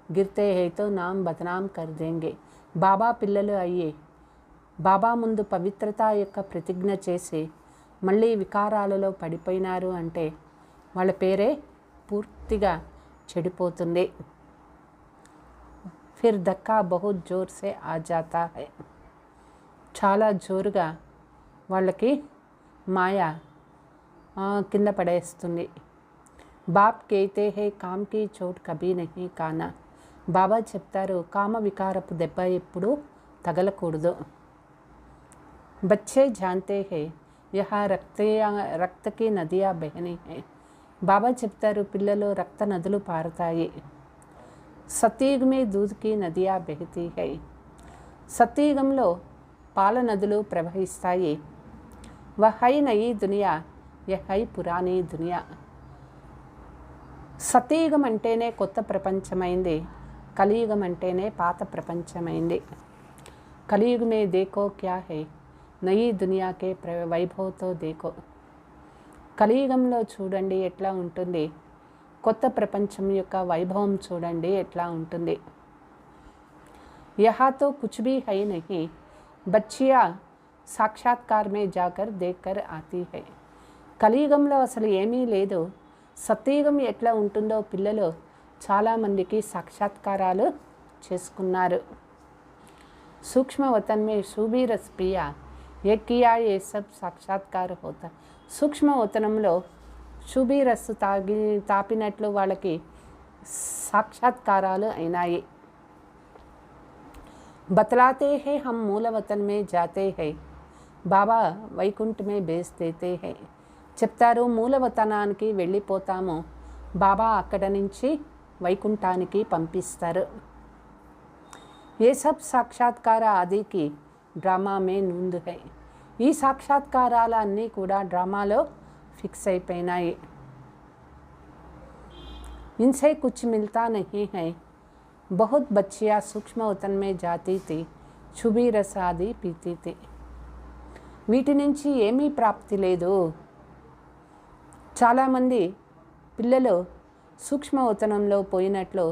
गिरते हैं तो नाम बदनाम कर देंगे. బాబా పిల్లలు అయ్యి బాబా ముందు పవిత్రత యొక్క ప్రతిజ్ఞ చేసి మళ్ళీ వికారాలలో పడిపోయినారు అంటే వాళ్ళ పేరే పూర్తిగా చెడిపోతుంది. ఫిర్ ధక్కా బహుత్ జోర్ సే ఆ జాతా హై. చాలా జోరుగా వాళ్ళకి మాయ కింద పడేస్తుంది. బాప్ కేతే హే కామ్కి చోట్ కభీ నహీ కానా. బాబా చెప్తారు కామ వికారపు దెబ్బ ఎప్పుడూ తగలకూడదు. బచ్చే జాన్తే హే యహ రక్తకి నదియా బెహనీ హై. బాబా చెప్తారు పిల్లలు రక్త నదులు పారుతాయి. సతయుగమే దూద్కి నదియా బెహతీ హై. సతయుగంలో పాల నదులు ప్రవహిస్తాయి. వహై నయీ దునియా యహై పురాణీ దునియా. సతయుగం అంటేనే కొత్త ప్రపంచమైంది, కలియుగం అంటేనే పాత ప్రపంచమైంది. కలియుగమే దేకో క్యా హై నయీ దునియాకే వైభవ్తో దేకో. కలియుగంలో చూడండి ఎట్లా ఉంటుంది, కొత్త ప్రపంచం యొక్క వైభవం చూడండి ఎట్లా ఉంటుంది. యహాతో కుచ్ భీ హై నహీ బచ్చియా సాక్షాత్కార్ మే జాకర్ దేక్కర్ ఆతీ హై. కలియుగంలో అసలు ఏమీ లేదు. సత్యయుగం ఎట్లా ఉంటుందో పిల్లలు చాలామందికి సాక్షాత్కారాలు చేసుకున్నారు. సూక్ష్మ వతన్ మే షూబీ రస్ పియా ఏ కియా ఏ సబ్ సాక్షాత్కార హోతా. సూక్ష్మ వతనంలో షూబీ రస్సు తాపినట్లు వాళ్ళకి సాక్షాత్కారాలు అయినాయి. బతలాతే హై హమ్ మూల వతన్ మే జాతే హై. బాబా వైకుంఠ మే భేజ్ దేతే హై. చెప్తారు మూలవతనానికి వెళ్ళిపోతాము, బాబా అక్కడ నుంచి వైకుంఠానికి పంపిస్తారు. ఏ సబ్ సాక్షాత్కార ఆదికి డ్రామా మే నూంద్ హై. ఈ సాక్షాత్కారాలు అన్నీ కూడా డ్రామాలో ఫిక్స్ అయిపోయినాయి. ఇన్సే కుచ్ మిల్తా నహీ హై. బహుత్ బచ్చియా సూక్ష్మ వతన్ మే జాతీ థీ, ఛుబీ రస్ ఆది పీతీ థీ. వీటి నుంచి ఏమీ ప్రాప్తి లేదు. చాలామంది పిల్లలు సూక్ష్మవతనంలో పోయినట్లు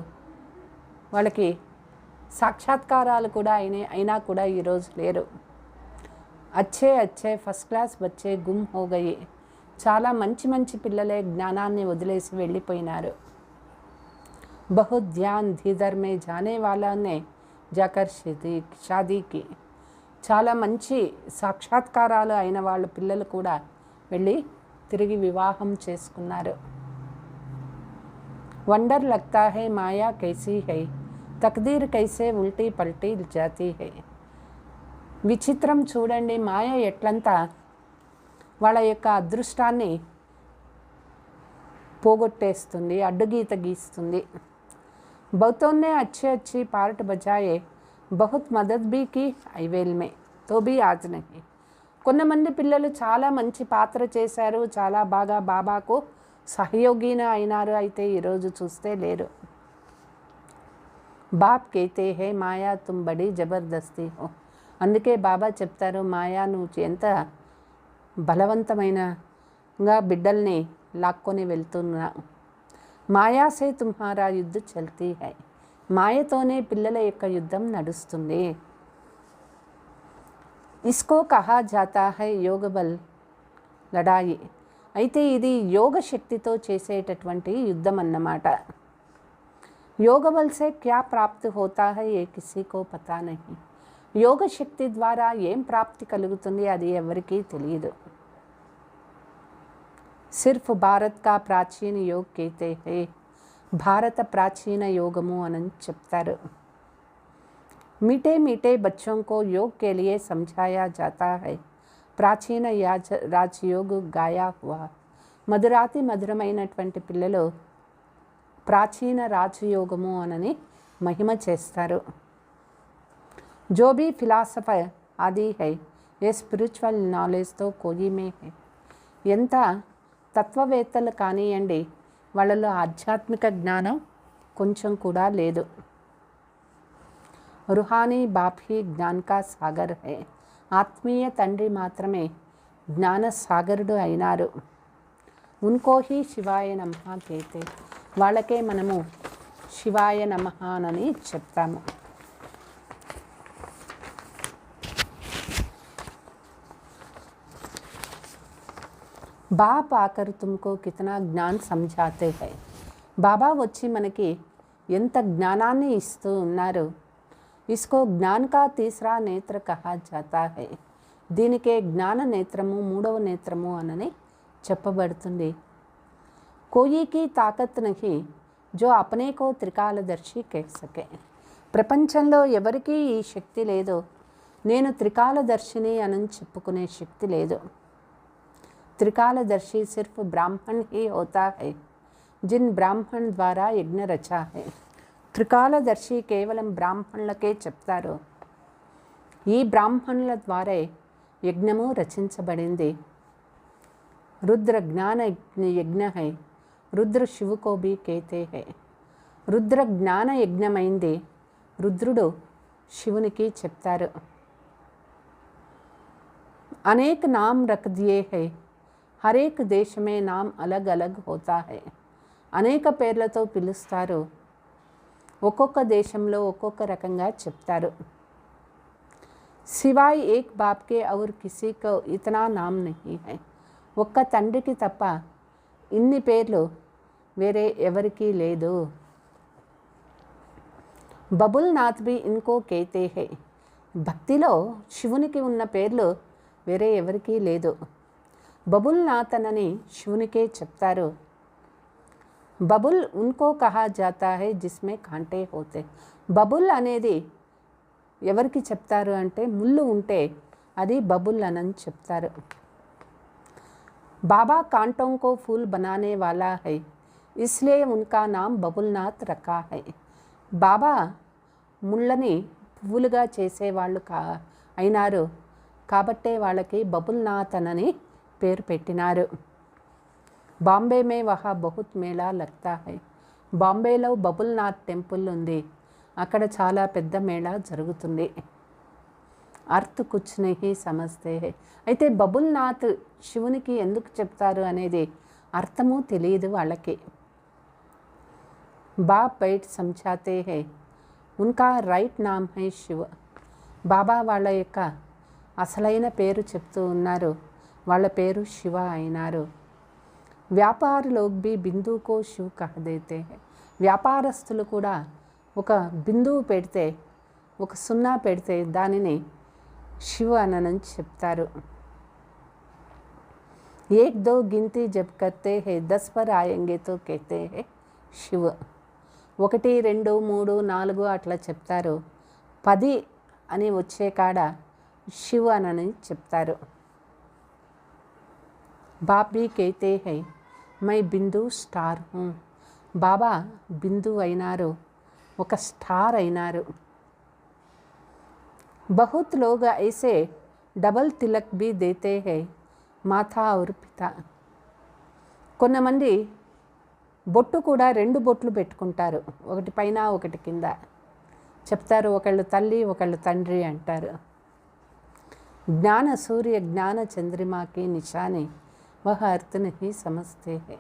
వాళ్ళకి సాక్షాత్కారాలు కూడా అయినా కూడా ఈరోజు లేరు. అచ్చే ఫస్ట్ క్లాస్ బచ్చే గుమ్ హో గయి. చాలా మంచి మంచి పిల్లలే జ్ఞానాన్ని వదిలేసి వెళ్ళిపోయినారు. బహుత్ ధ్యాన్ ధీధర్ మే జానే వాలానే జాకర్ షాదీకి. చాలా మంచి సాక్షాత్కారాలు అయిన వాళ్ళ పిల్లలు కూడా వెళ్ళి తిరిగి వివాహం చేసుకున్నారు. వండర్ లగ్తా హై మాయా కైసీ హై, తక్దీర్ కైసే ఉల్టీ పల్టీ జాతీ హై. విచిత్రం చూడండి, మాయ ఎట్లంతా వాళ్ళ యొక్క అదృష్టాన్ని పోగొట్టేస్తుంది, అడ్డుగీత గీస్తుంది. బహుతోనే अच्छी पार्ट बजाए बहुत मदद भी की ఐవేల్ మే తో भी आज नहीं. కొంతమంది పిల్లలు చాలా మంచి పాత్ర చేశారు, చాలా బాగా బాబాకు సహయోగిన అయినారు, అయితే ఈరోజు చూస్తే లేరు. బాప్ కేతే హే మాయా తుమ్ బడి జబర్దస్తీ హో. అందుకే బాబా చెప్తారు మాయా నువ్వు ఎంత బలవంతమైనగా బిడ్డల్ని లాక్కొని వెళ్తున్నా. మాయాసే తుమ్హారా యుద్ధ చల్తీ హై. మాయతోనే పిల్లల యొక్క యుద్ధం నడుస్తుంది. ఇస్కో కహా జాతా హై యోగబల్ లడాయి. అయితే ఇది యోగ శక్తితో చేసేటటువంటి యుద్ధం అన్నమాట. యోగబల్ సే క్యా ప్రాప్తి హోతా హై ఏ కిసీకో పతా నహీ. యోగ శక్తి ద్వారా ఏం ప్రాప్తి కలుగుతుంది అది ఎవరికీ తెలియదు. సిర్ఫ్ భారత్ కా ప్రాచీన యోగ్ కేతే హై. భారత ప్రాచీన యోగము అని చెప్తారు. मीठे मीठे बच्चों को योग के लिए समझाया जाता है. ప్రాచీన రాజయోగ్ గాయా హువా. మధురాతి మధురమైనటువంటి పిల్లలు ప్రాచీన రాజయోగము అనని మహిమ చేస్తారు. जो भी फिलासफर आदि है ఏ స్పిరిచువల్ నాలెడ్జ్తో కోయి హై. ఎంత తత్వవేత్తలు కానివ్వండి, వాళ్ళలో ఆధ్యాత్మిక జ్ఞానం కొంచెం కూడా లేదు. రుహానీ బాప్ హీ జ్ఞాన్ కా సాగర్ హై. ఆత్మీయ తండ్రి మాత్రమే జ్ఞాన సాగరుడు అయినారు. ఉన్కో హీ శివాయ నమః కేతే. వాళ్ళకే మనము శివాయ నమః అని చెప్తాము. బాప్ ఆకర్ తుమ్కో కితనా జ్ఞాన్ సమझाते हैं. బాబా వచ్చి మనకి ఎంత జ్ఞానాన్ని ఇస్తూ ఉన్నారు. ఇస్కో జ్ఞాన్ కా తీసరా నేత్ర కహా జాతా హై. దీనికే జ్ఞాన నేత్రము, మూడవ నేత్రము అనని చెప్పబడుతుంది. కోయికి తాకత్ నహి జో అపనే కో త్రికాలదర్శి కహ్ సకే. ప్రపంచంలో ఎవరికీ ఈ శక్తి లేదు, నేను త్రికాలదర్శిని అని చెప్పుకునే శక్తి లేదు. त्रिकालदर्शी सिर्फ ब्राह्मण ही होता है जिन ब्राह्मण द्वारा यज्ञ रचा है. త్రికాలదర్శి కేవలం బ్రాహ్మణులకే చెప్తారు. ఈ బ్రాహ్మణుల ద్వారా యజ్ఞము రచించబడింది. రుద్ర జ్ఞాన యజ్ఞ హై. రుద్ర శివుకో భీ కేతే హై. రుద్ర జ్ఞాన యజ్ఞమైంది. రుద్రుడు శివునికి చెప్తారు. అనేక నామ్ రఖ్ దియే హై. హరేక్ దేశమే నామ్ అలగ్ అలగ్ హోతా హై. అనేక పేర్లతో పిలుస్తారు. ఒక్కొక్క దేశంలో ఒక్కొక్క రకంగా చెప్తారు. సివాయ్ ఏక్ బాప్కే ఔర్ కిసీకో ఇతనా నామ్ నహీ హై. ఒక్క తండ్రికి తప్ప ఇన్ని పేర్లు వేరే ఎవరికీ లేదు. బబుల్ నాథ్ బి ఇన్కో కేతే హై. భక్తిలో శివునికి ఉన్న పేర్లు వేరే ఎవరికీ లేదు. బబుల్ నాథ్ అనని శివునికే చెప్తారు. బబుల్ ఉన్కో కహా జాతా హై జిస్మే కాంటే హోతే. బబుల్ అనేది ఎవరికి చెప్తారు అంటే ముళ్ళు ఉంటే అది బబుల్ అని చెప్తారు. బాబా కాంటోं को फूल बनाने वाला है इसलिए उनका नाम బబుల్నాథ్ రఖా హై. బాబా ముళ్ళని పువ్వులుగా చేసేవాళ్ళు అయినారు కాబట్టే వాళ్ళకి బబుల్నాథ్ అని పేరు పెట్టినారు. బాంబే మే వహా బహుత్ మేళా లగ్తా హై. బాంబేలో బబుల్నాథ్ టెంపుల్ ఉంది. అక్కడ చాలా పెద్ద మేళా జరుగుతుంది. అర్త్ కుచ్ నహీ సమజ్తే హై. అయితే బబుల్నాథ్ శివునికి ఎందుకు చెప్తారు అనేది అర్థము తెలియదు వాళ్ళకి. బాప్ బైట్ సమझाते हैं ఉన్కా రైట్ నామ్ హై శివ. బాబా వాళ్ళ యొక్క అసలైన పేరు చెప్తూ ఉన్నారు. వాళ్ళ పేరు శివ అయినారు. వ్యాపార లోగ్ బి బిందుకో శివ్ కహ దేతే హై. వ్యాపారస్తులు కూడా ఒక బిందువు పెడితే, ఒక సున్నా పెడితే దానిని శివ అని చెప్తారు. ఏక్ దో గిన్తి జబ్ కర్తే హై 10 పర్ ఆయేంగే తో కేతే హై శివ. 1 2 3 4 అట్లా చెప్తారు. 10 అని వచ్చే కాడ శివ అని చెప్తారు. బాప్ భీ కేతే హై మై బిందు స్టార్ హూ. బాబా బిందు అయినారు, ఒక స్టార్ అయినారు. बहुत लोग ऐसे डबल तिलक भी देते हैं మాతా और పితా. కొంతమంది బొట్టు కూడా 2 బొట్లు పెట్టుకుంటారు, ఒకటి పైన ఒకటి కింద చెప్తారు. ఒకళ్ళు తల్లి ఒకళ్ళు తండ్రి అంటారు. జ్ఞాన సూర్య జ్ఞాన చంద్రిమాకి నిశాని వహ అర్థ నహీ సమజ్తే హై.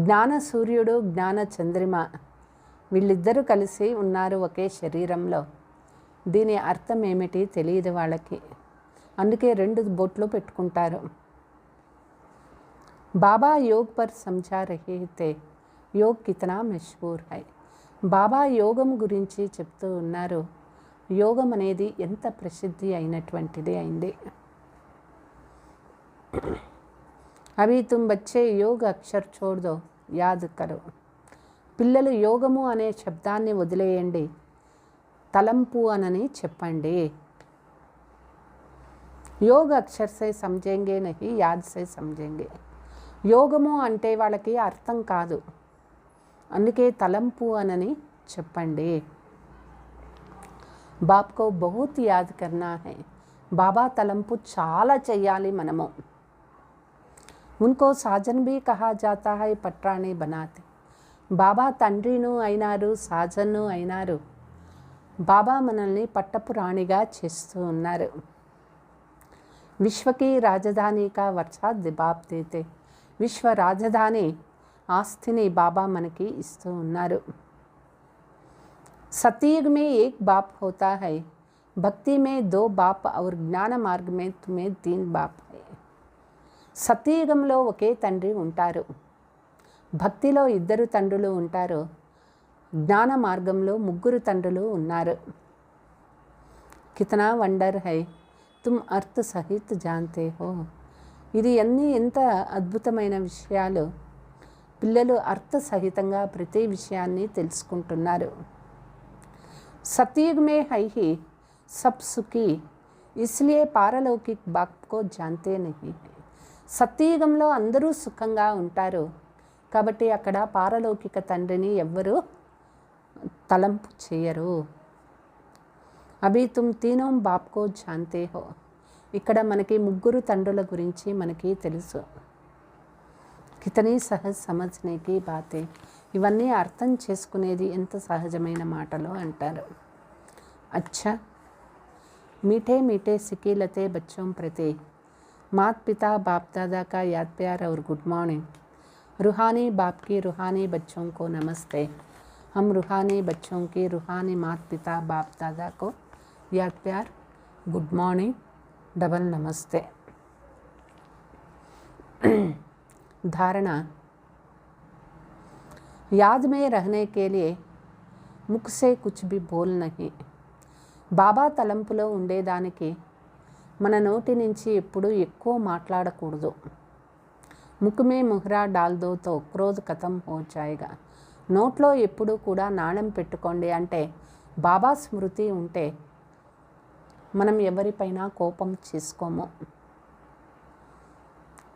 జ్ఞాన సూర్యుడు జ్ఞాన చంద్రిమ వీళ్ళిద్దరూ కలిసి ఉన్నారు ఒకే శరీరంలో. దీని అర్థం ఏమిటి తెలియదు వాళ్ళకి. అందుకే 2 బొట్లు పెట్టుకుంటారు. బాబా యోగ్ పర్ సమझा రహే తే యోగ్ కితనా మషహూర్ హై. బాబా యోగం గురించి చెప్తూ ఉన్నారు. యోగం అనేది ఎంత ప్రసిద్ధి అయినటువంటిది అయింది. అవి తుమ్ బచ్చే యోగ అక్షర్ చోడ్ దో యాద్ కరో. పిల్లలు యోగము అనే శబ్దాన్ని వదిలేయండి, తలంపు అనని చెప్పండి. యోగ అక్షర్ సే సమझेंगे नहीं యాద్ సే సమझेंगे. యోగము అంటే వాళ్ళకి అర్థం కాదు, అందుకే తలంపు అనని చెప్పండి. బాప్ కో బహుత్ యాద్ కర్నా హై. బాబా తలంపు చాలా చెయ్యాలి మనము. ఉన్కో సాజన్ భీ కహా జాతా హై పట్రాణి బనాతే. బాబా తండ్రిను అయినారు, సాజన్ను అయినారు. బాబా మనల్ని పట్టపు రాణిగా చేస్తూ ఉన్నారు. విశ్వకి రాజధాని కా వర్షా దిబాబ్ దేతే. విశ్వ రాజధాని ఆస్తిని బాబా మనకి ఇస్తూ ఉన్నారు. सतयुग में एक बाप होता है, भक्ति में 2 बाप और ज्ञान मार्ग में तुम्हें 3 बाप है. సత్యయుగంలో ఒకే తండ్రి ఉంటారు, భక్తిలో 2 తండ్రులు ఉంటారు, జ్ఞాన మార్గంలో 3 తండ్రులు ఉన్నారు. కితనా వండర్ హై తుమ్ అర్థ సహిత్ జాన్తే హో. ఇది ఎంత అద్భుతమైన విషయాలు. పిల్లలు అర్థ సహితంగా ప్రతి విషయాన్ని తెలుసుకుంటున్నారు. सतयुग में है ही सब सुखी, इसलिए पारलौकिक बाप को जानते नहीं है. సత్యయుగంలో అందరూ సుఖంగా ఉంటారు కాబట్టి అక్కడ పారలౌకిక తండ్రిని ఎవ్వరూ తలంపు చేయరు. అభి తుమ్ తీనో బాప్ కో జాన్తే హో. ఇక్కడ మనకి 3 తండ్రుల గురించి మనకి తెలుసు. కితనీ సహజ్ సమజ్నేకి బాతే. ఇవన్నీ అర్థం చేసుకునేది ఎంత సహజమైన మాటలో అంటారు. అచ్చా मीठे मीठे सिकीलते बच्चों प्रति मात पिता बाप दादा का याद प्यार और गुड मॉर्निंग. रूहानी बाप की रूहानी बच्चों को नमस्ते. हम रूहानी बच्चों की रूहानी मात पिता बाप दादा को याद प्यार, गुड मॉर्निंग, डबल नमस्ते. धारणा. याद में रहने के लिए मुख से कुछ भी बोल नहीं. బాబా తలంపులో ఉండేదానికి మన నోటి నుంచి ఎప్పుడూ ఎక్కువ మాట్లాడకూడదు. ముఖమే ముహ్రా డాల్దో తో క్రోధ్ ఖతం హో జాయేగా. నోట్లో ఎప్పుడూ కూడా నాణం పెట్టుకోండి, అంటే బాబా స్మృతి ఉంటే మనం ఎవరిపైన కోపం చేసుకోము.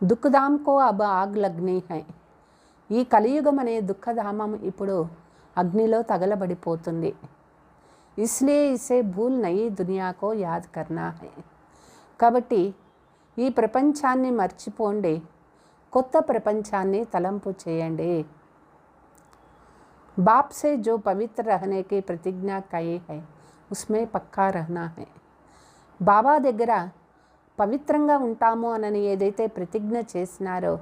దుఃఖధామ్కో అబ్ ఆగ్ లగ్నీ హై. ఈ కలియుగం అనే దుఃఖధామం ఇప్పుడు అగ్నిలో తగలబడిపోతుంది. इसलिए इसे भूल नई दुनिया को याद करना है. కాబట్టి ఈ ప్రపంచాన్ని మర్చిపోండి, కొత్త ప్రపంచాన్ని తలంపు చేయండి. बाप से जो पवित्र रहने की प्रतिज्ञा की है उसमें पक्का रहना है. బాబా దగ్గర పవిత్రంగా ఉంటాము అని ఏదైతే ప్రతిజ్ఞ చేసినారో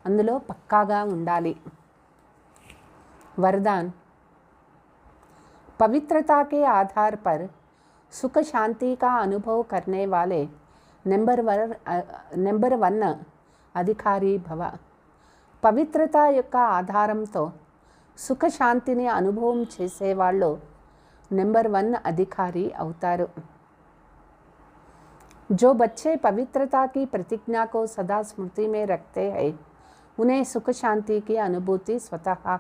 అందులో పక్కాగా ఉండాలి. वरदान. पवित्रता के आधार पर सुख शांति का अनुभव करने वाले నెంబర్ 1 అధికారి భవ. పవిత్రత యొక్క ఆధారంతో సుఖశాంతిని అనుభవం చేసేవాళ్ళు నెంబర్ 1 అధికారి అవుతారు. जो बच्चे पवित्रता की प्रतिज्ञा को सदा स्मृति में रखते हैं उन्हें सुख शांति की अनुभूति स्वतः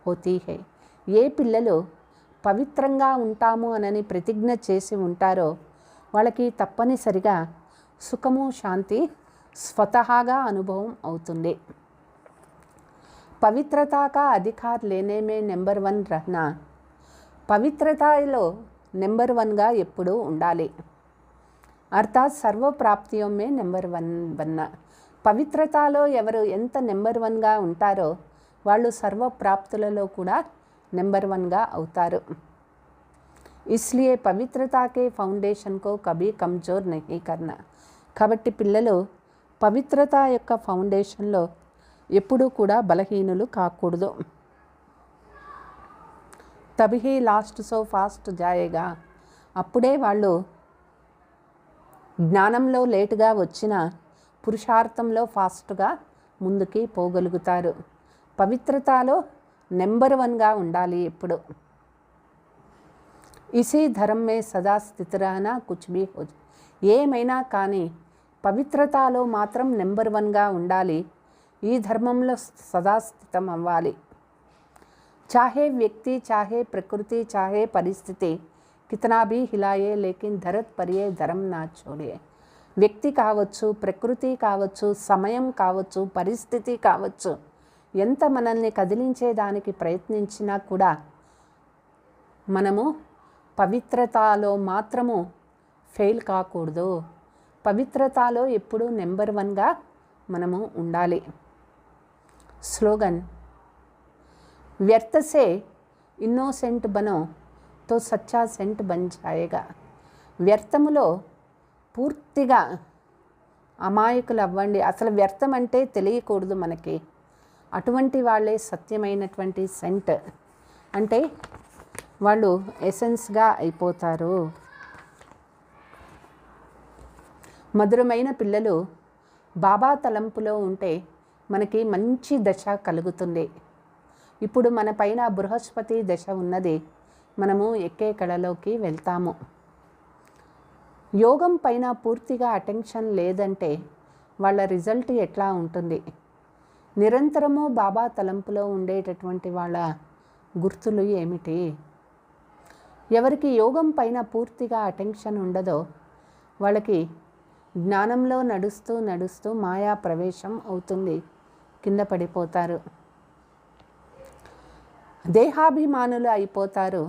होती है. ఏ పిల్లలు పవిత్రంగా ఉంటాము అని ప్రతిజ్ఞ చేసి ఉంటారో వాళ్ళకి తప్పనిసరిగా సుఖము శాంతి స్వతహాగా అనుభవం అవుతుంది. పవిత్రతా కా అధికార్ లేనే మే నెంబర్ 1 రహనా. పవిత్రతలో నెంబర్ 1గా ఎప్పుడూ ఉండాలి. అర్థాత్ సర్వ ప్రాప్తియోం మే నెంబర్ 1 బన్నా. పవిత్రతలో ఎవరు ఎంత నెంబర్ 1గా ఉంటారో వాళ్ళు సర్వ ప్రాప్తులలో కూడా నెంబర్ 1గా అవుతారు. इसलिए पवित्रता के फाउंडेशन को कभी कमजोर नहीं करना. కాబట్టి పిల్లలు పవిత్రత యొక్క ఫౌండేషన్లో ఎప్పుడూ కూడా బలహీనులు కాకూడదు. తబీ లాస్ట్ సో ఫాస్ట్ జాయేగా. అప్పుడే వాళ్ళు జ్ఞానంలో లేటుగా వచ్చిన పురుషార్థంలో ఫాస్ట్గా ముందుకి పోగలుగుతారు. పవిత్రతలో నెంబర్ 1గా ఉండాలి ఎప్పుడు. ఇసీ ధర్మ మే సదా స్థితి రహనా కుచ్ భీ హో. ఏమైనా కానీ పవిత్రతలో మాత్రం నెంబర్ 1గా ఉండాలి. ఈ ధర్మంలో సదా స్థితం అవ్వాలి. చాహే వ్యక్తి, చాహే ప్రకృతి, చాహే పరిస్థితి కితనా భీ హిలాయే లేకిన్ ధరత్ పరియే ధర్మ నా చోడే. వ్యక్తి కావచ్చు, ప్రకృతి కావచ్చు, సమయం కావచ్చు, పరిస్థితి కావచ్చు, ఎంత మనల్ని కదిలించేదానికి ప్రయత్నించినా కూడా మనము పవిత్రతలో మాత్రము ఫెయిల్ కాకూడదు. పవిత్రతలో ఎప్పుడూ నెంబర్ 1గా మనము ఉండాలి. స్లోగన్, వ్యర్థ సే ఇన్నోసెంట్ బనో తో సచ్చా సెంట్ బన్ జాయేగా. వ్యర్థములో పూర్తిగా అమాయకులు అవ్వండి. అసలు వ్యర్థం అంటే తెలియకూడదు మనకి. అటువంటి వాళ్ళే సత్యమైనటువంటి సెంట్, అంటే వాళ్ళు ఎసెన్స్గా అయిపోతారు. మధురమైన పిల్లలు బాబా తలంపులో ఉంటే మనకి మంచి దశ కలుగుతుంది. ఇప్పుడు మన పైన బృహస్పతి దశ ఉన్నది. మనము ఎక్కే కళలోకి వెళ్తాము. యోగం పైన పూర్తిగా అటెన్షన్ లేదంటే వాళ్ళ రిజల్ట్ ఎట్లా ఉంటుంది? నిరంతరము బాబా తలంపులో ఉండేటటువంటి వాళ్ళ గుర్తులు ఏమిటి? ఎవరికి యోగం పైన పూర్తిగా అటెన్షన్ ఉండదో వాళ్ళకి జ్ఞానంలో నడుస్తూ నడుస్తూ మాయా ప్రవేశం అవుతుంది, కింద పడిపోతారు, దేహాభిమానులు అయిపోతారు.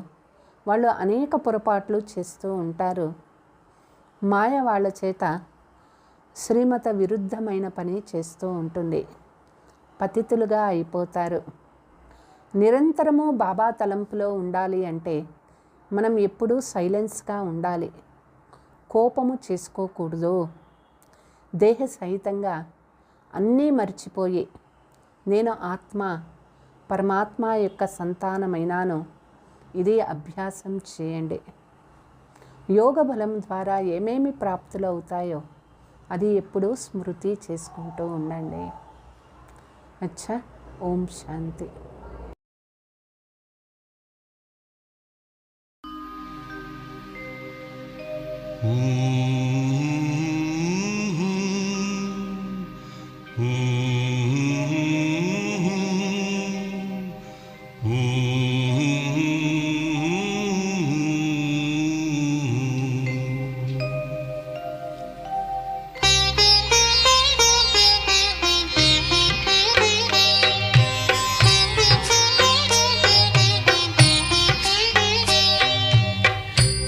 వాళ్ళు అనేక పొరపాట్లు చేస్తూ ఉంటారు. మాయ వాళ్ళ చేత శ్రీమత విరుద్ధమైన పని చేస్తూ ఉంటుంది. పతితులుగా అయిపోతారు. నిరంతరము బాబా తలంపులో ఉండాలి అంటే మనం ఎప్పుడూ సైలెన్స్గా ఉండాలి. కోపము చేసుకోకూడదు. దేహ సహితంగా అన్నీ మర్చిపోయి నేను ఆత్మ పరమాత్మ యొక్క సంతానమైనాను, ఇది అభ్యాసం చేయండి. యోగ బలం ద్వారా ఏమేమి ప్రాప్తులు అవుతాయో అది ఎప్పుడూ స్మృతి చేసుకుంటూ ఉండండి. అచ్చా, ఓం శాంతి.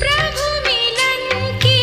प्रभु मिलन की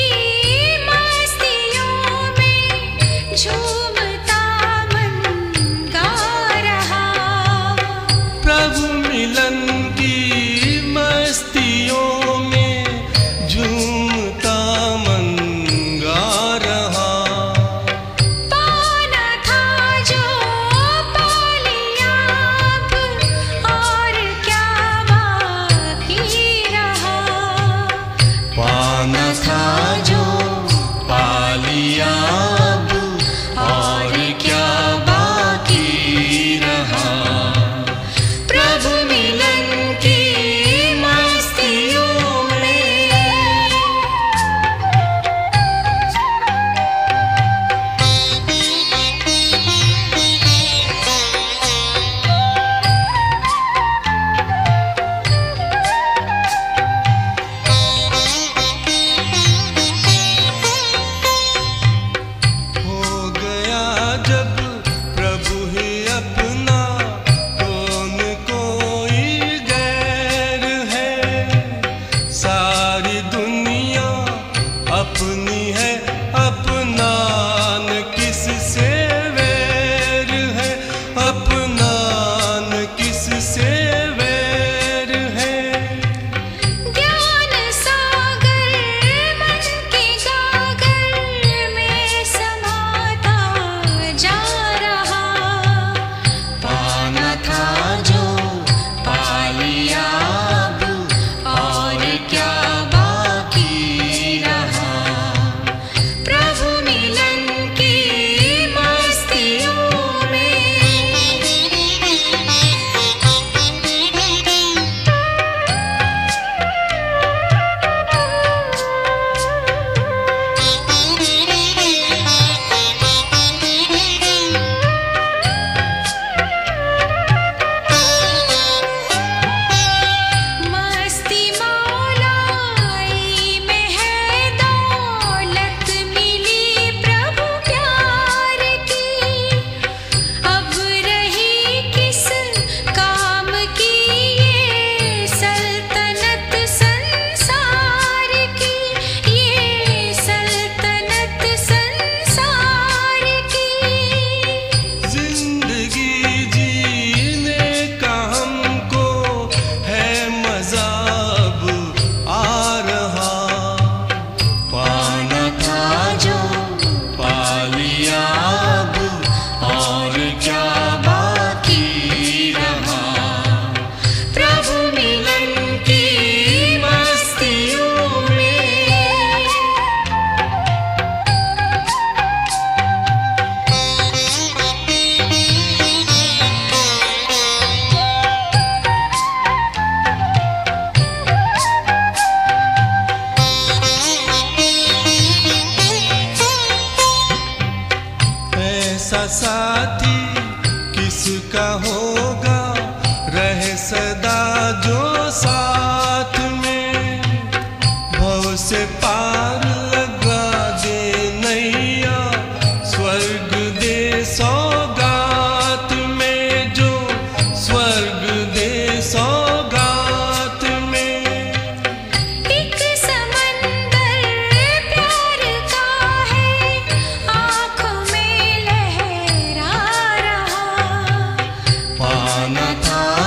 अनाथा